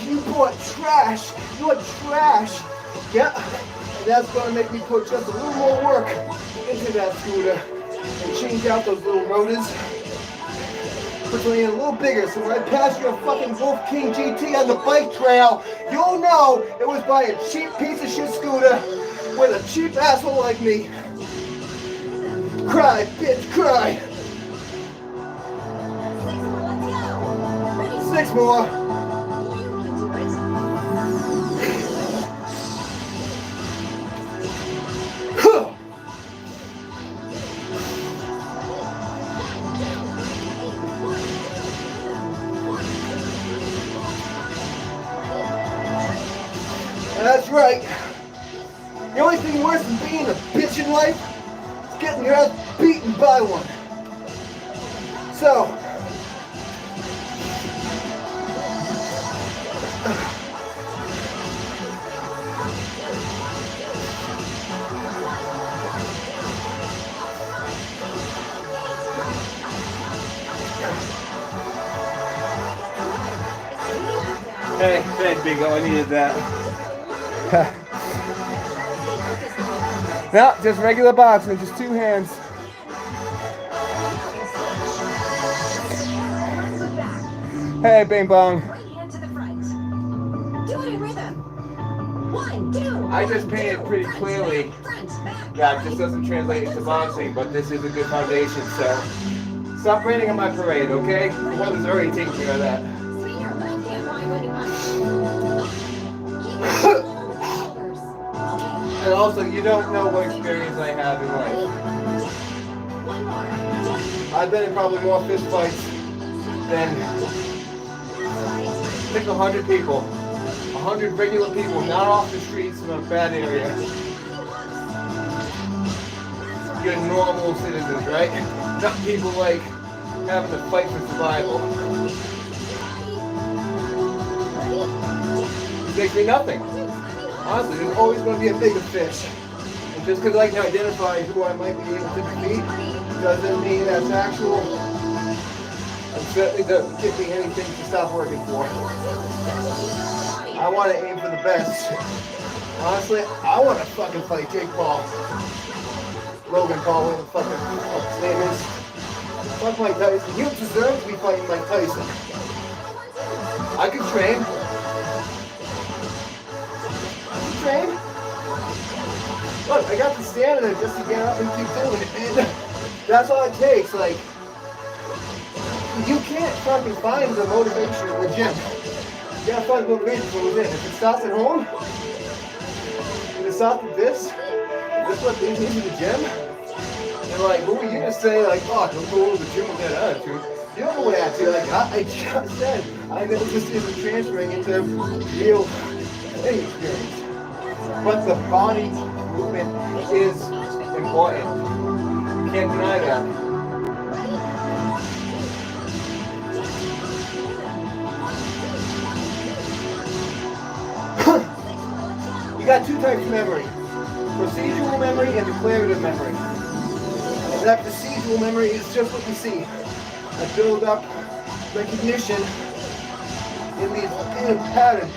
you bought trash. You bought trash. Yeah, and that's gonna make me put just a little more work into that scooter and change out those little rotors. Put something a little bigger so when I pass your fucking Wolf King GT on the bike trail, you'll know it was by a cheap piece of shit scooter with a cheap asshole like me. Cry, bitch, cry. 6 more. That's right. The only thing worse than being a bitch in life is getting your ass beaten by one. So, hey, thanks, Bingo. I needed that. No, just regular boxing, just 2 hands. Hey, Bing Bong. Right hand to the front. Do it in rhythm. 1, 2. I just painted pretty clearly that this doesn't translate into boxing, but this is a good foundation, so stop raining on my parade, okay? The weather's already taking care of that. Swing your left hand wide when you want. And also, you don't know what experience I have in life. One more. I've been in probably more fist fights than I think 100 people. 100 regular people, not off the streets in a bad area. You're normal citizens, right? Not people like having to fight for survival. It makes me nothing. Honestly, there's always going to be a bigger fish. And just because I can identify who I might be able to defeat doesn't mean that's actual. It certainly doesn't give me anything to stop working for. I want to aim for the best. Honestly, I want to fucking fight Jake Paul. Logan Paul, whatever the fucking his name is. Fuck Mike Tyson. You deserve to be fighting Mike Tyson. I could train. Train? Look, I got the stamina just to get up and keep doing it, and that's all it takes. Like, you can't fucking find the motivation in the gym. You gotta find motivation from within. If it starts at home, if it starts with this what brings me to the gym, and like, who are you to say, like, oh, don't go over the gym with that attitude? You don't know what attitude, like, I just said, I know this isn't transferring into real training experience. But the body movement is important. Can't deny that. You got 2 types of memory. Procedural memory and declarative memory. And that procedural memory is just what you see. I build up recognition in a pattern.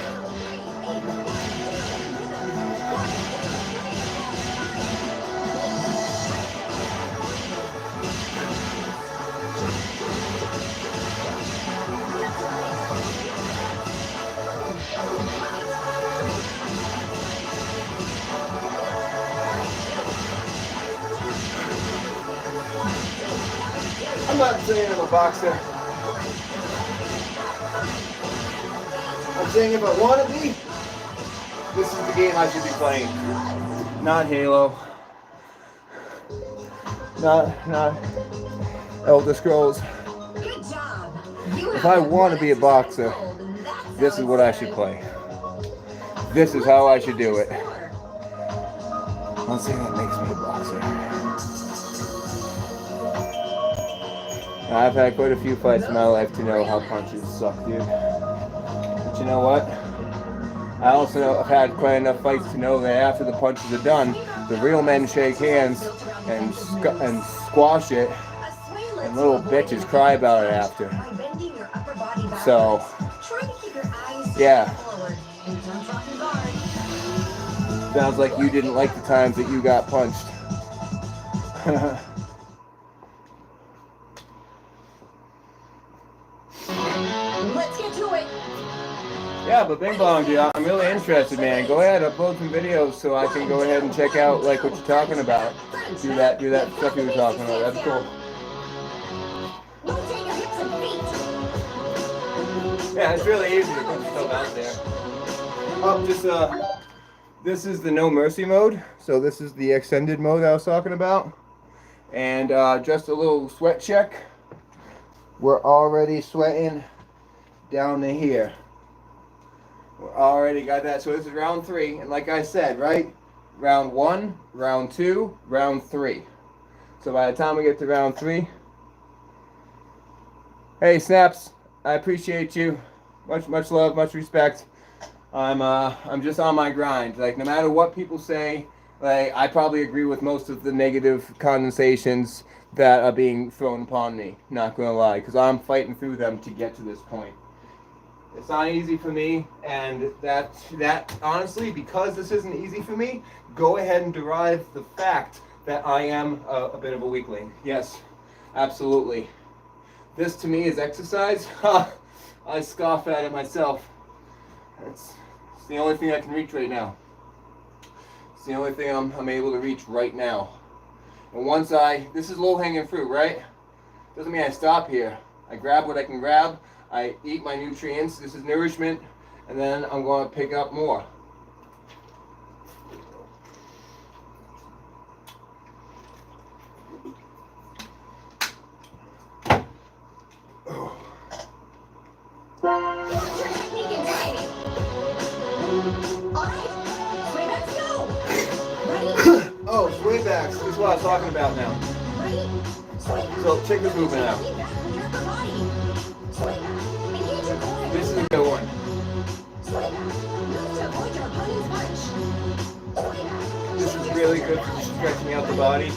I'm not saying I'm a boxer. I'm saying if I want to be, this is the game I should be playing. Not Halo. Not Elder Scrolls. Good job. If I want to be a boxer, this is what I should play. This is how I should do it. I'm not saying that makes me a boxer. I've had quite a few fights in my life to know how punches suck, dude. But you know what? I also know I've had quite enough fights to know that after the punches are done, the real men shake hands and squash it, and little bitches cry about it after. So, yeah. Sounds like you didn't like the times that you got punched. Let's get to it. Yeah, but Bing Bong, dude, I'm really interested, man. Go ahead, upload some videos so I can go ahead and check out like what you're talking about. Do that stuff you were talking about. That's cool. Rotate your hips and feet. Yeah, it's really easy to put stuff out there. Oh, this is the no mercy mode. So this is the extended mode I was talking about. And just a little sweat check. We're already sweating down to here. We already got that. So this is round 3. And like I said, right? Round 1, round 2, round 3. So by the time we get to round 3, hey Snaps, I appreciate you. Much love, much respect. I'm just on my grind. Like no matter what people say, like I probably agree with most of the negative condensations that are being thrown upon me. Not gonna lie, because I'm fighting through them to get to this point. It's not easy for me, and that honestly, because this isn't easy for me, go ahead and derive the fact that I am a bit of a weakling. Yes, absolutely. This to me is exercise. I scoff at it myself. It's the only thing I can reach right now. It's the only thing I'm able to reach right now. And once this is low hanging fruit, right? Doesn't mean I stop here. I grab what I can grab. I eat my nutrients. This is nourishment, and then I'm going to pick up more. Oh, swing backs. This is what I was talking about now. So check this movement out. This is a good one. This is really good for stretching out the body.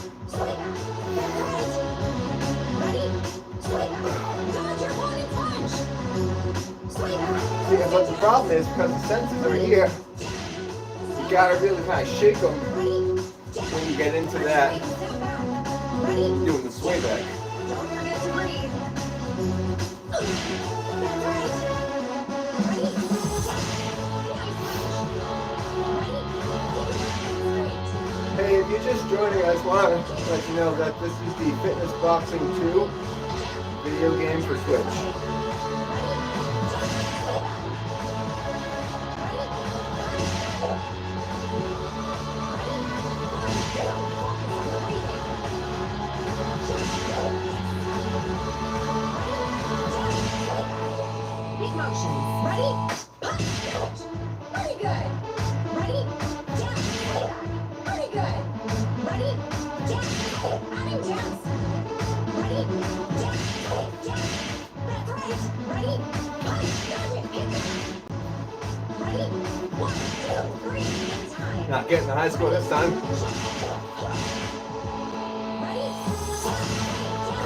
Yeah, but the problem is because the senses are here, you gotta really kind of shake them when you get into that. Doing the sway back. Hey, if you're just joining, I just want to let you know that this is the Fitness Boxing 2 video game for Switch. Big motion. Ready? Punch. Very good. Ready? Down. Very good. Ready? Down. Adding jumps. Ready? Down. That's right. Ready? Punch. Hit that. Ready? 1, 2, 3. Time. Not getting the high score this time. Ready?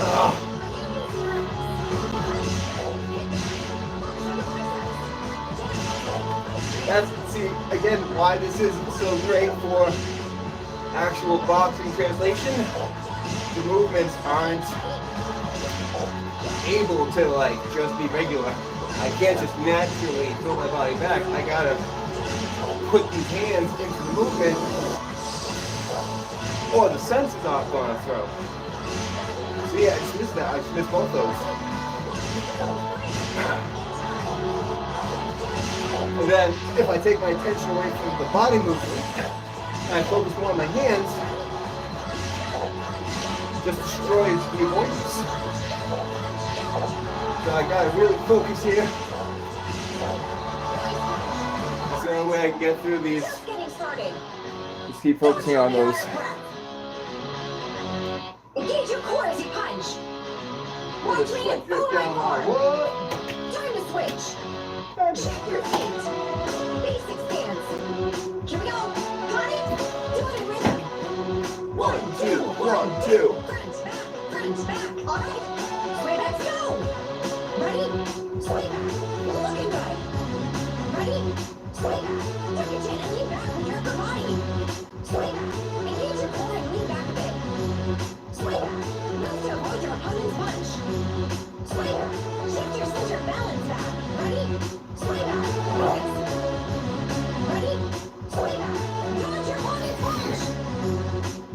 Oh. That's, see, again, why this isn't so great for actual boxing translation. The movements aren't able to, like, just be regular. I can't just naturally throw my body back. I gotta put these hands into the movement, or the senses aren't gonna throw. So yeah, I just missed that. I just missed both those. And then, if I take my attention away from the body movement, and I focus more on my hands, it just destroys the avoidance. So I gotta really focus here. That's the only way I can get through these. Just getting started. Just keep focusing on those. Engage your core as you punch. Watch me and pull my bar. What? Time to switch. Check your feet. Basic stance. Here we go. Honey, do it in rhythm. 1, 2, 1, 2. Front, back. All right. Sway back, go. Ready? Sway back. Looking good. Ready? Sway back. Tuck your chin and lean back with your upper body. Sway back. Engage your core and lean back a bit. Sway back. Move to avoid your opponent's punch. Sway back. Shift your center balance back. Ready? Sway back. Focus. Ready? Sway back. Dodge your opponent's punch.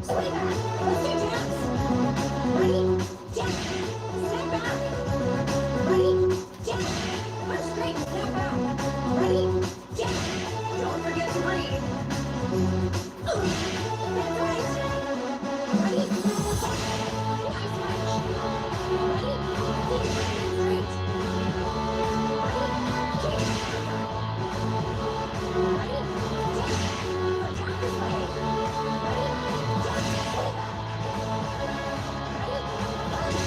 Sway back. Let's do jabs. Ready? Jab. Step back. Ready? Jab. Punch straight and step back. Ready? Jab. Don't forget to breathe. That's right. Ready? Nice punch. Ready? Keep your breath straight. Ready? Kick. Ready? Jab. Attack this way. Ready? Jab. Sway back. Ready? Punch.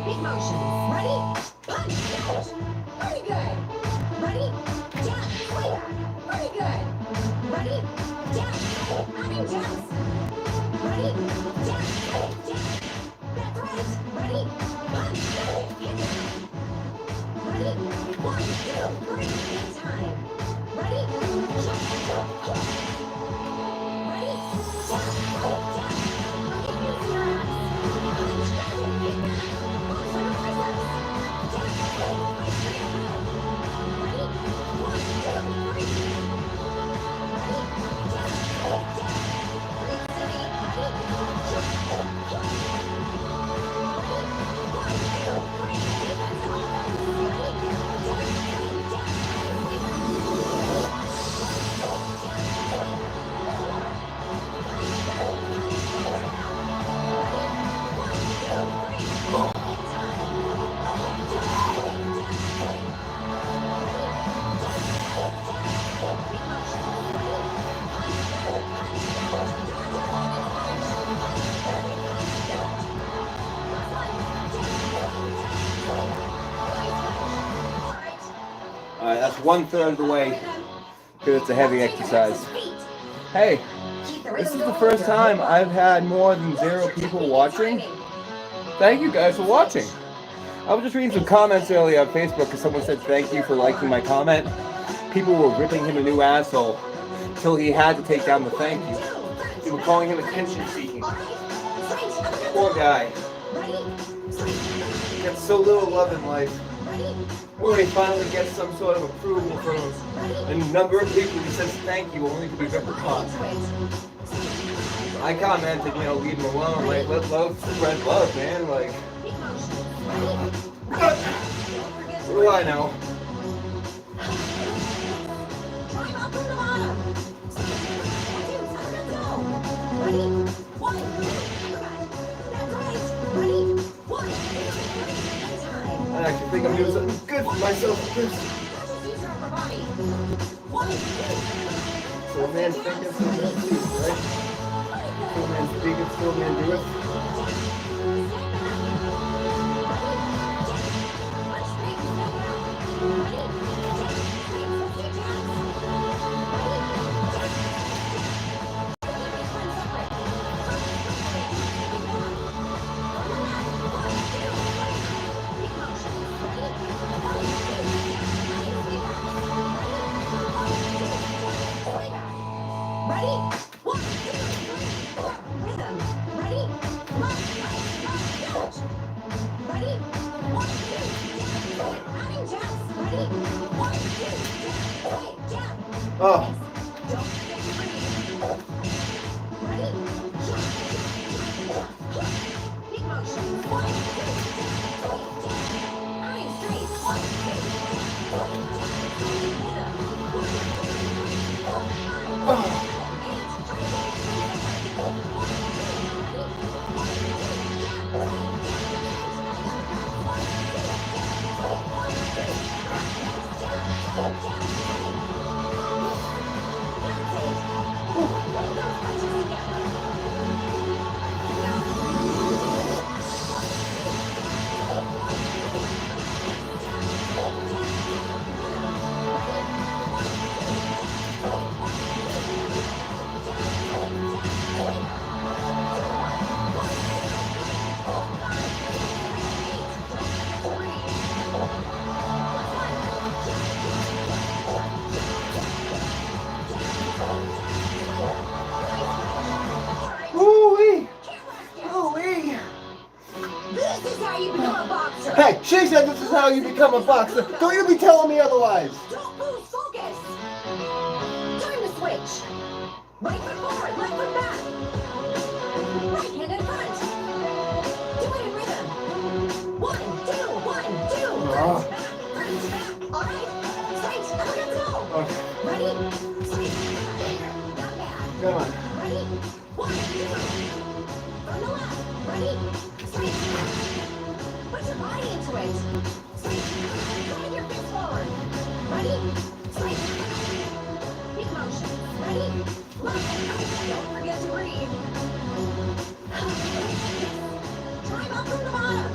Big motions. Ready? Punch. Out. Very good. Ready? Jab. Sway back. Very good. Ready? Jab. Adding jabs. Ready? Jab. Jab. That's right. Ready? Punch. Hit it. Ready? 1, 2, 3. Big time. Ready? Jab. Ready? Jab. Jab. Forget your ass. Punch. Hit back. Box on your biceps. Jab. Right straight ahead. Ready? 1, 2, 3. Ready? Jab. Jab. Breathe steady. Ready? Jab. Ready? 1, 2, 3. Defense to offense. Ready? Jab. Jab. Alright, that's 1/3 of the way because it's a heavy exercise. Hey, this is the first time I've had more than 0 people watching. Thank you guys for watching. I was just reading some comments earlier on Facebook because someone said thank you for liking my comment. People were ripping him a new asshole until he had to take down the thank you. They were calling him attention seeking. Poor guy. He gets so little love in life. When he finally gets some sort of approval from a number of people who says thank you only to be ripped apart. I commented, leave him alone, like, let love spread love, man, like. What do I know? I actually think I'm doing something good for myself because so a man's thinking, so a man sees, right? So a man's speaking, so a man doeth. Ready? 1, 2, 3. Rhythm. Ready? Left, right, out. Ready? 1, 2, adding jabs. Ready? 1, 2, jab. Oh. Don't forget to breathe. Ready? Big motion. 1, 2, adding straight. 1, 2, rhythm. 1, 2, 3, 4, 5. Yeah. how you become a boxer. Don't you be telling me otherwise. Don't lose focus. Time to switch. Right foot forward, left foot back. Right hand in front. Do it in rhythm. 1, 2, 1, 2. Front, back. All right. Straight. Let's go. Okay. Ready? Straight. Not bad. Come on. Ready? 1, 2. From the left. Ready? Straight. Put your body into it. Straight. Drive your fist forward. Ready? Straight. Big motion. Ready? Left. Don't forget to breathe. Drive up from the bottom.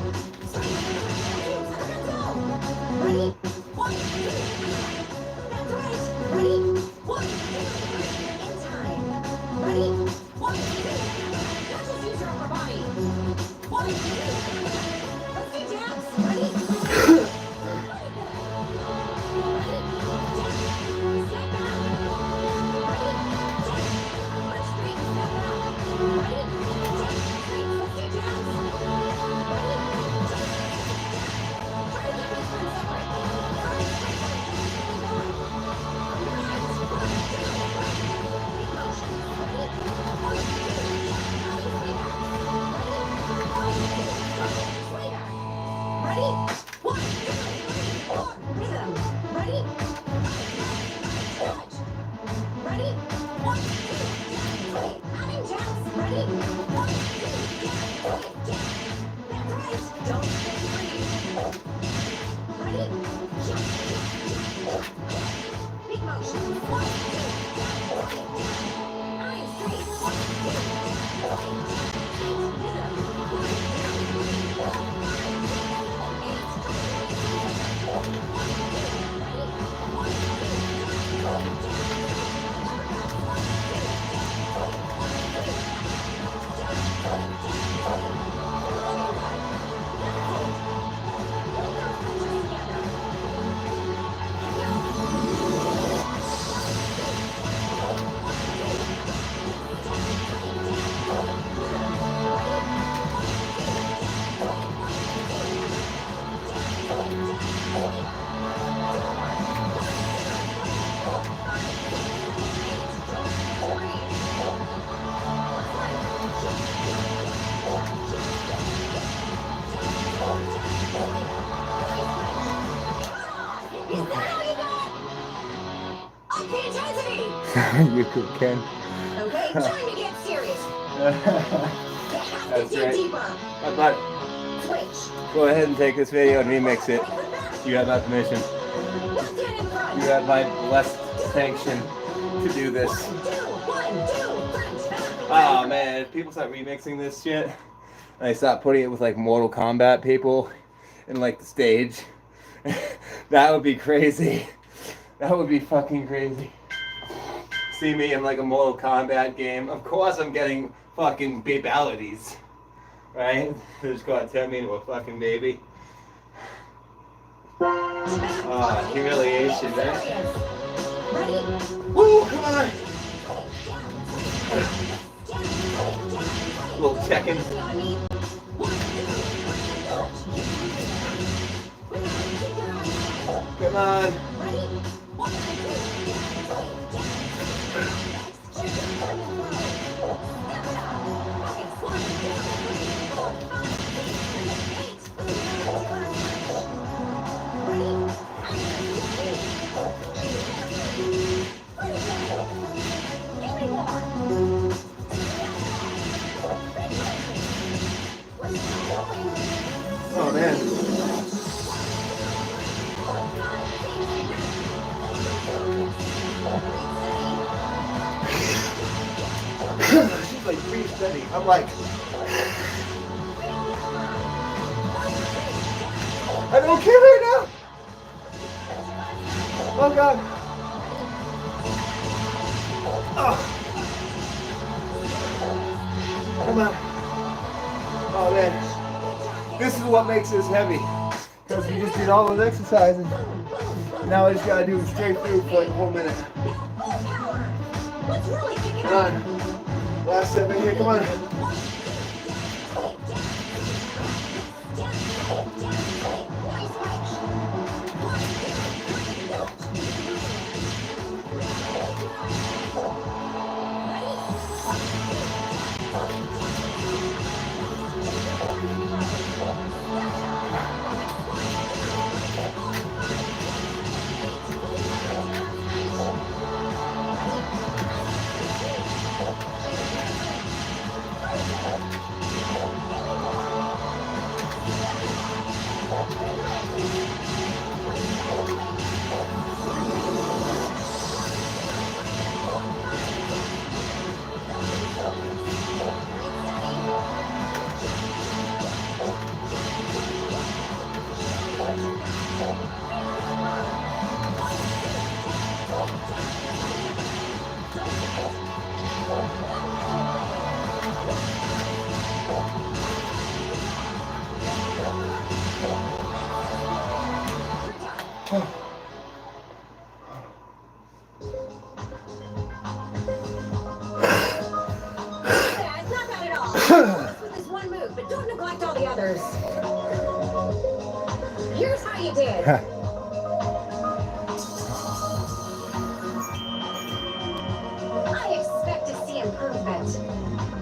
Straight. Let's go. Ready? 1, 2. That's right. Ready? 1, 2. In time. Ready? 1, 2. Now just use your upper body. 1, 2. Let's do jabs. Ready? Step back. Ready? Let's straight step back. Ready? Straight. Let's do jabs. Ready? Try to keep those friends separate. Front, straight. Big motion. Ready? 1, 2. Ready? 1, 2, 3, 4. Rhythm. Ready? Touch. Ready? 1, 2, 3. Having jumps. Ready? 1, 2, 3. That's right. Don't forget to breathe. Ready? Jump. Big motion. 1, 2. Eyes straight. 1, 2. Rhythm. You could, Ken. Okay, time to get serious. That's Dig right. deeper. But Switch. go ahead and take this video and remix it. You have my permission. Left hand in front. You have my blessed sanction to do this. 1, 2, 1, 2. Front, back. Oh man, if people start remixing this shit, and they start putting it with like Mortal Kombat people in like the stage, that would be crazy. That would be fucking crazy. See me in like a Mortal Kombat game. Of course I'm getting fucking babalities. Right? They're just gonna turn me into a fucking baby. Humiliation, man. Ready? Woo, come on! Little check-in. Come on. Oh man. She's like pretty steady. I'm like, I don't care right now. Oh god. Oh. Come on. Oh man. This is what makes this heavy. Because we just did all those exercises. Now I just gotta do it straight through for like a whole minute. Come on. Last step in here, come on. Not bad at all. Just with this one move, but don't neglect all the others. Here's how you did. I expect to see improvement.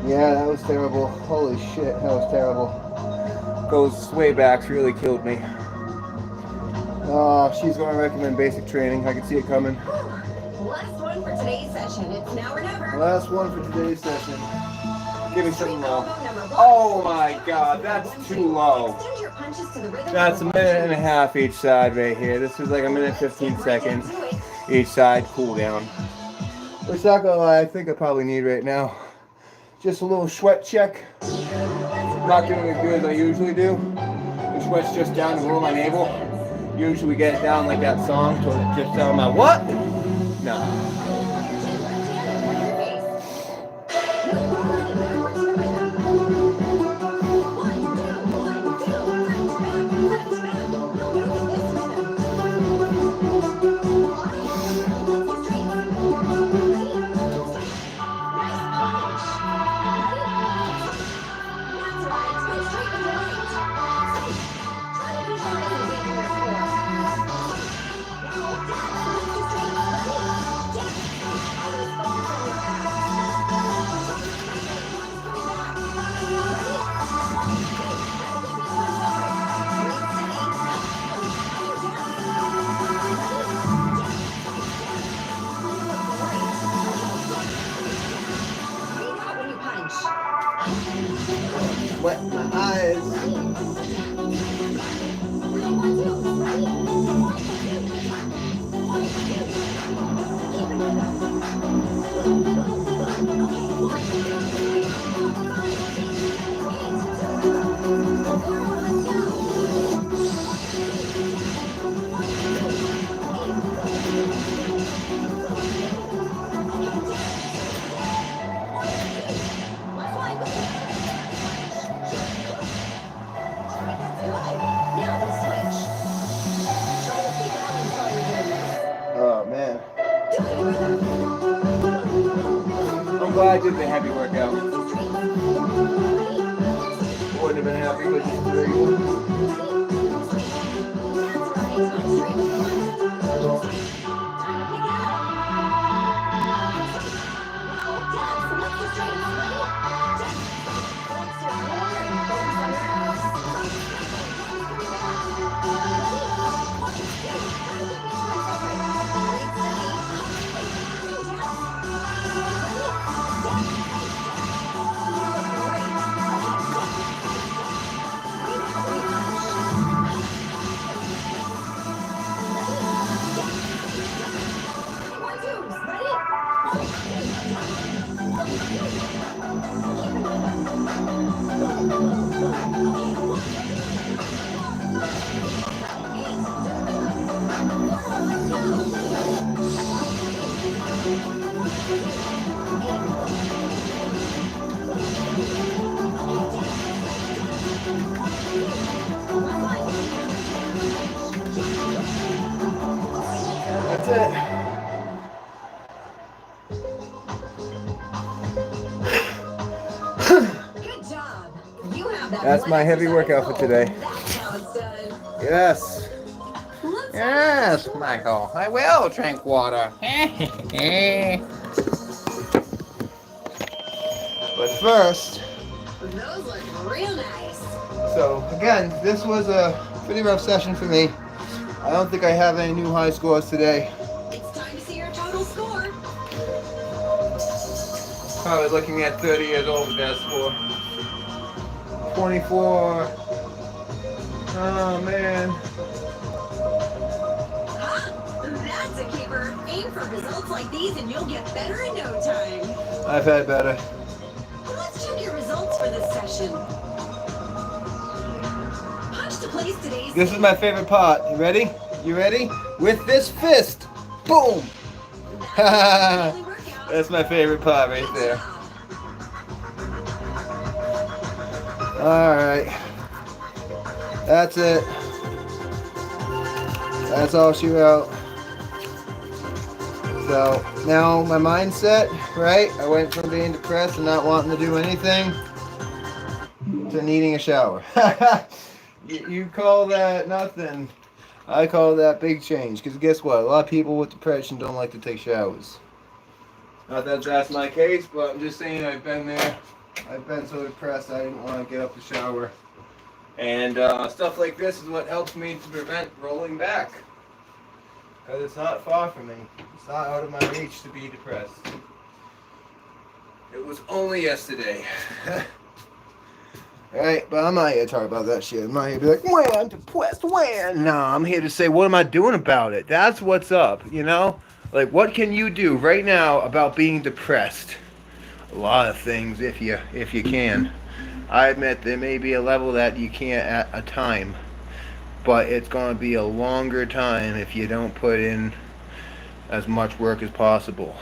Yeah, that was terrible. Holy shit, that was terrible. Those sway backs really killed me. She's going to recommend basic training. I can see it coming. Last one for today's session. It's now or never. Last one for today's session. Give me something low. Oh my god, that's too low. Extend your punches to the rhythm. That's a minute and a half each side right here. This is like a minute 15 seconds each side cool down. Which, not gonna lie, I think I probably need right now. Just a little sweat check. Not doing as good as I usually do. The sweat's just down the below my navel. Usually we get it down like that song, so it's just down my what? No. Wet my eyes. Oh man. I'm glad I did the heavy workout. Wouldn't have been happy with just the regular. That's it. Good job. You have that. That's my heavy workout for today. That's how it's done. Yes. Let's Yes, Michael, I will drink water. But first, Those look real nice. so again, this was a pretty rough session for me. I don't think I have any new high scores today. It's time to see your total score. Probably looking at 30 years old with that score. 24. Oh man. Huh? That's a keeper. Aim for results like these and you'll get better in no time. I've had better. Let's check your results for this session. Punch to place today's. This is my favorite part. You ready? You ready? With this fist. Boom. Daily workout. That's my favorite part right Good there. job. Alright. That's it. That's all she wrote. So now my mindset, right? I went from being depressed and not wanting to do anything to needing a shower. You call that nothing. I call that big change. Because guess what? A lot of people with depression don't like to take showers. Not that that's my case, but I'm just saying I've been there. I've been so depressed I didn't want to get up to shower. And stuff like this is what helps me to prevent rolling back. Because it's not far from me. It's not out of my reach to be depressed. It was only yesterday. Alright, but I'm not here to talk about that shit. I'm not here to be like, when I'm depressed, when? No, I'm here to say, what am I doing about it? That's what's up, you know? Like, what can you do right now about being depressed? A lot of things, if you can. I admit there may be a level that you can't at a time. But it's going to be a longer time if you don't put in as much work as possible.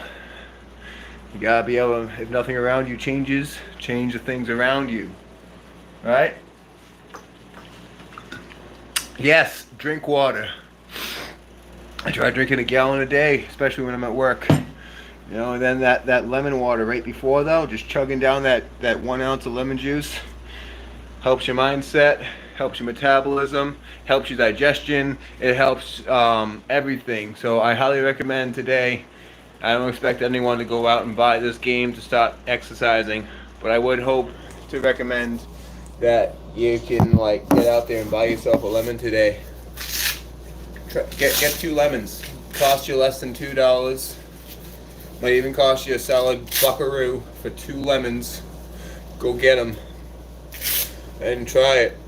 You got to be able to, if nothing around you changes, change the things around you. Right? Yes, drink water. I try drinking a gallon a day, especially when I'm at work. You know, and then that lemon water right before though, just chugging down that 1 ounce of lemon juice helps your mindset, helps your metabolism, helps your digestion, it helps everything. So I highly recommend today. I don't expect anyone to go out and buy this game to start exercising, but I would hope to recommend that you can like get out there and buy yourself a lemon today. Get 2 lemons. Cost you less than $2. Might even cost you a solid buckaroo for 2 lemons. Go get them and try it.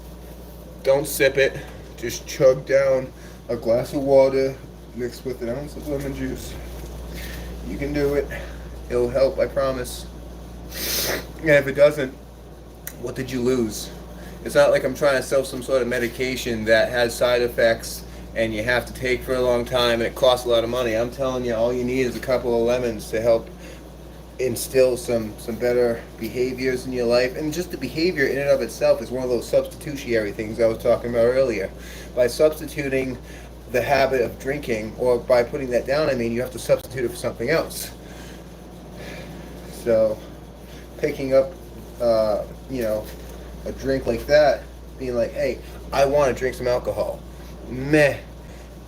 Don't sip it. Just chug down a glass of water mixed with an ounce of lemon juice. You can do it. It'll help, I promise. And if it doesn't, what did you lose? It's not like I'm trying to sell some sort of medication that has side effects and you have to take for a long time and it costs a lot of money. I'm telling you, all you need is a couple of lemons to help instill some better behaviors in your life. And just the behavior in and of itself is one of those substitutionary things I was talking about earlier. By substituting the habit of drinking, or by putting that down, I mean you have to substitute it for something else. So picking up a drink like that, being like, hey, I want to drink some alcohol. Meh.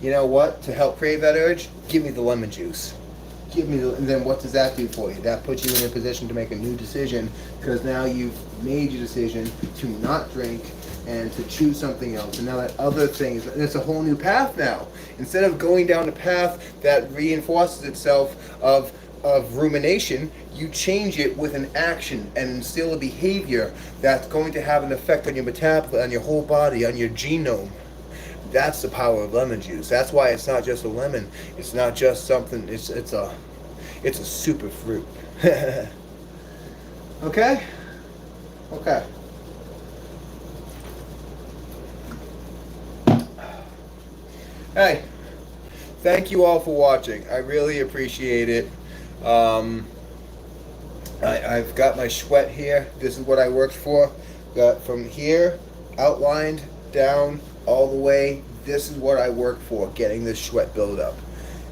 You know what? To help crave that urge, give me the lemon juice. And then what does that do for you? That puts you in a position to make a new decision, because now you've made your decision to not drink and to choose something else. And now that other thing, it's a whole new path now. Instead of going down a path that reinforces itself of rumination, you change it with an action and instill a behavior that's going to have an effect on your metabolism, on your whole body, on your genome. That's the power of lemon juice. That's why it's not just a lemon. It's not just something. It's a super fruit. Okay. Hey, thank you all for watching. I really appreciate it. I've got my sweat here. This is what I worked for. Got from here outlined down all the way. This is what I work for, getting this sweat buildup.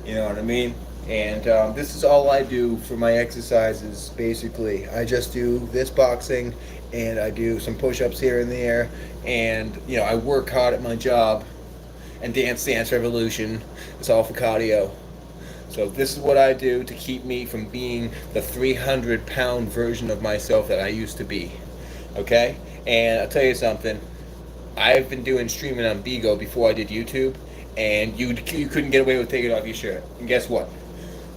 You know what I mean? And this is all I do for my exercises, basically. I just do this boxing, and I do some push-ups here and there, and you know, I work hard at my job, and Dance Revolution. It's all for cardio. So this is what I do to keep me from being the 300-pound version of myself that I used to be. Okay? And I'll tell you something. I've been doing streaming on Bigo before I did YouTube, and you couldn't get away with taking off your shirt. And guess what?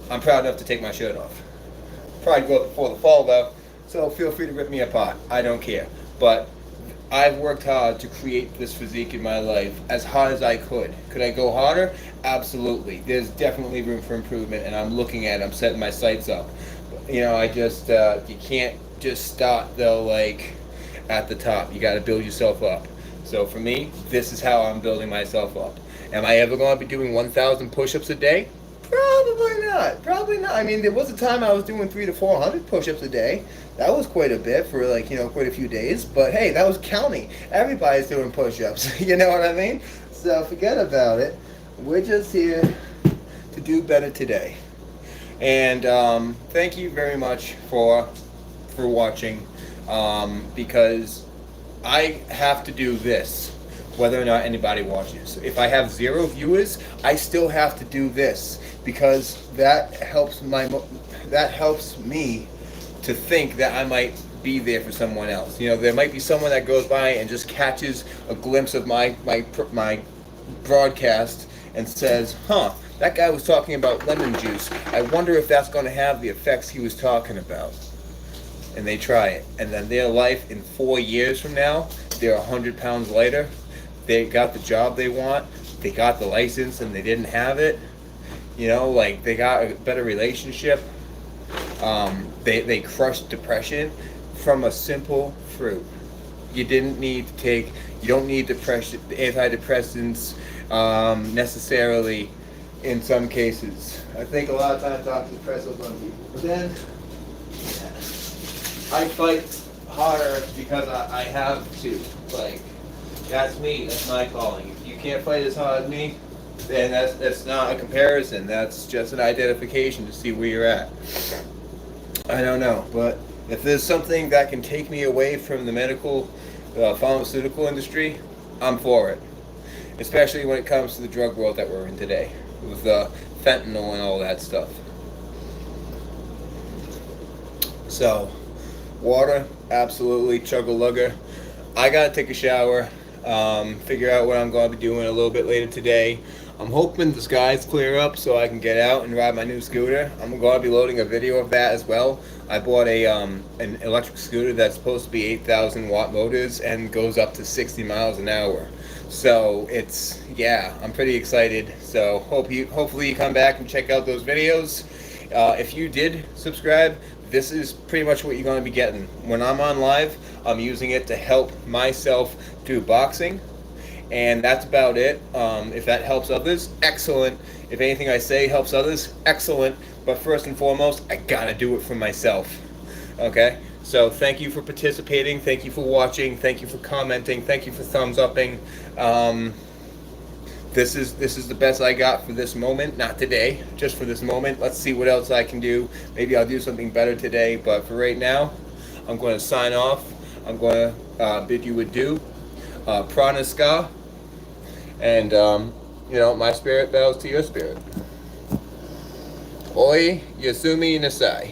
I'm proud enough to take my shirt off. Probably go before the fall though, so feel free to rip me apart. I don't care. But I've worked hard to create this physique in my life as hard as I could. Could I go harder? Absolutely. There's definitely room for improvement, and I'm looking at it. I'm setting my sights up. You know, I just, you can't just start though, like, at the top. You got to build yourself up. So for me, this is how I'm building myself up. Am I ever going to be doing 1,000 push-ups a day? Probably not. Probably not. I mean, there was a time I was doing 300 to 400 push-ups a day. That was quite a bit for, like, you know, quite a few days. But hey, that was counting. Everybody's doing push-ups. You know what I mean? So forget about it. We're just here to do better today. And thank you very much for watching, because I have to do this whether or not anybody watches. If I have 0 viewers, I still have to do this because that helps me to think that I might be there for someone else. You know, there might be someone that goes by and just catches a glimpse of my broadcast and says, "Huh, that guy was talking about lemon juice. I wonder if that's going to have the effects he was talking about." And they try it, and then their life in 4 years from now, they're 100 pounds lighter. They got the job they want. They got the license, and they didn't have it. You know, like they got a better relationship. They crushed depression from a simple fruit. You didn't need to take. You don't need antidepressants necessarily. In some cases, I think a lot of times doctors press those on people. But then I fight harder because I have to. Like, that's me. That's my calling. If you can't fight as hard as me, then that's not a comparison. That's just an identification to see where you're at. I don't know, but if there's something that can take me away from the medical, pharmaceutical industry, I'm for it. Especially when it comes to the drug world that we're in today, with fentanyl and all that stuff. So, water, absolutely, chug-a-lugger. I gotta take a shower, figure out what I'm gonna be doing a little bit later today. I'm hoping the skies clear up so I can get out and ride my new scooter. I'm gonna be loading a video of that as well. I bought an electric scooter that's supposed to be 8,000 watt motors and goes up to 60 miles an hour. So I'm pretty excited. So hopefully you come back and check out those videos. If you did subscribe, this is pretty much what you're going to be getting. When I'm on live, I'm using it to help myself do boxing, and that's about it. If that helps others, excellent. If anything I say helps others, excellent. But first and foremost, I gotta do it for myself. Okay? So thank you for participating. Thank you for watching. Thank you for commenting. Thank you for thumbs upping. This is the best I got for this moment. Not today, just for this moment. Let's see what else I can do. Maybe I'll do something better today. But for right now, I'm going to sign off. I'm going to bid you adieu. Prana Ska. And, my spirit bows to your spirit. Oi, Yasumi Nasai.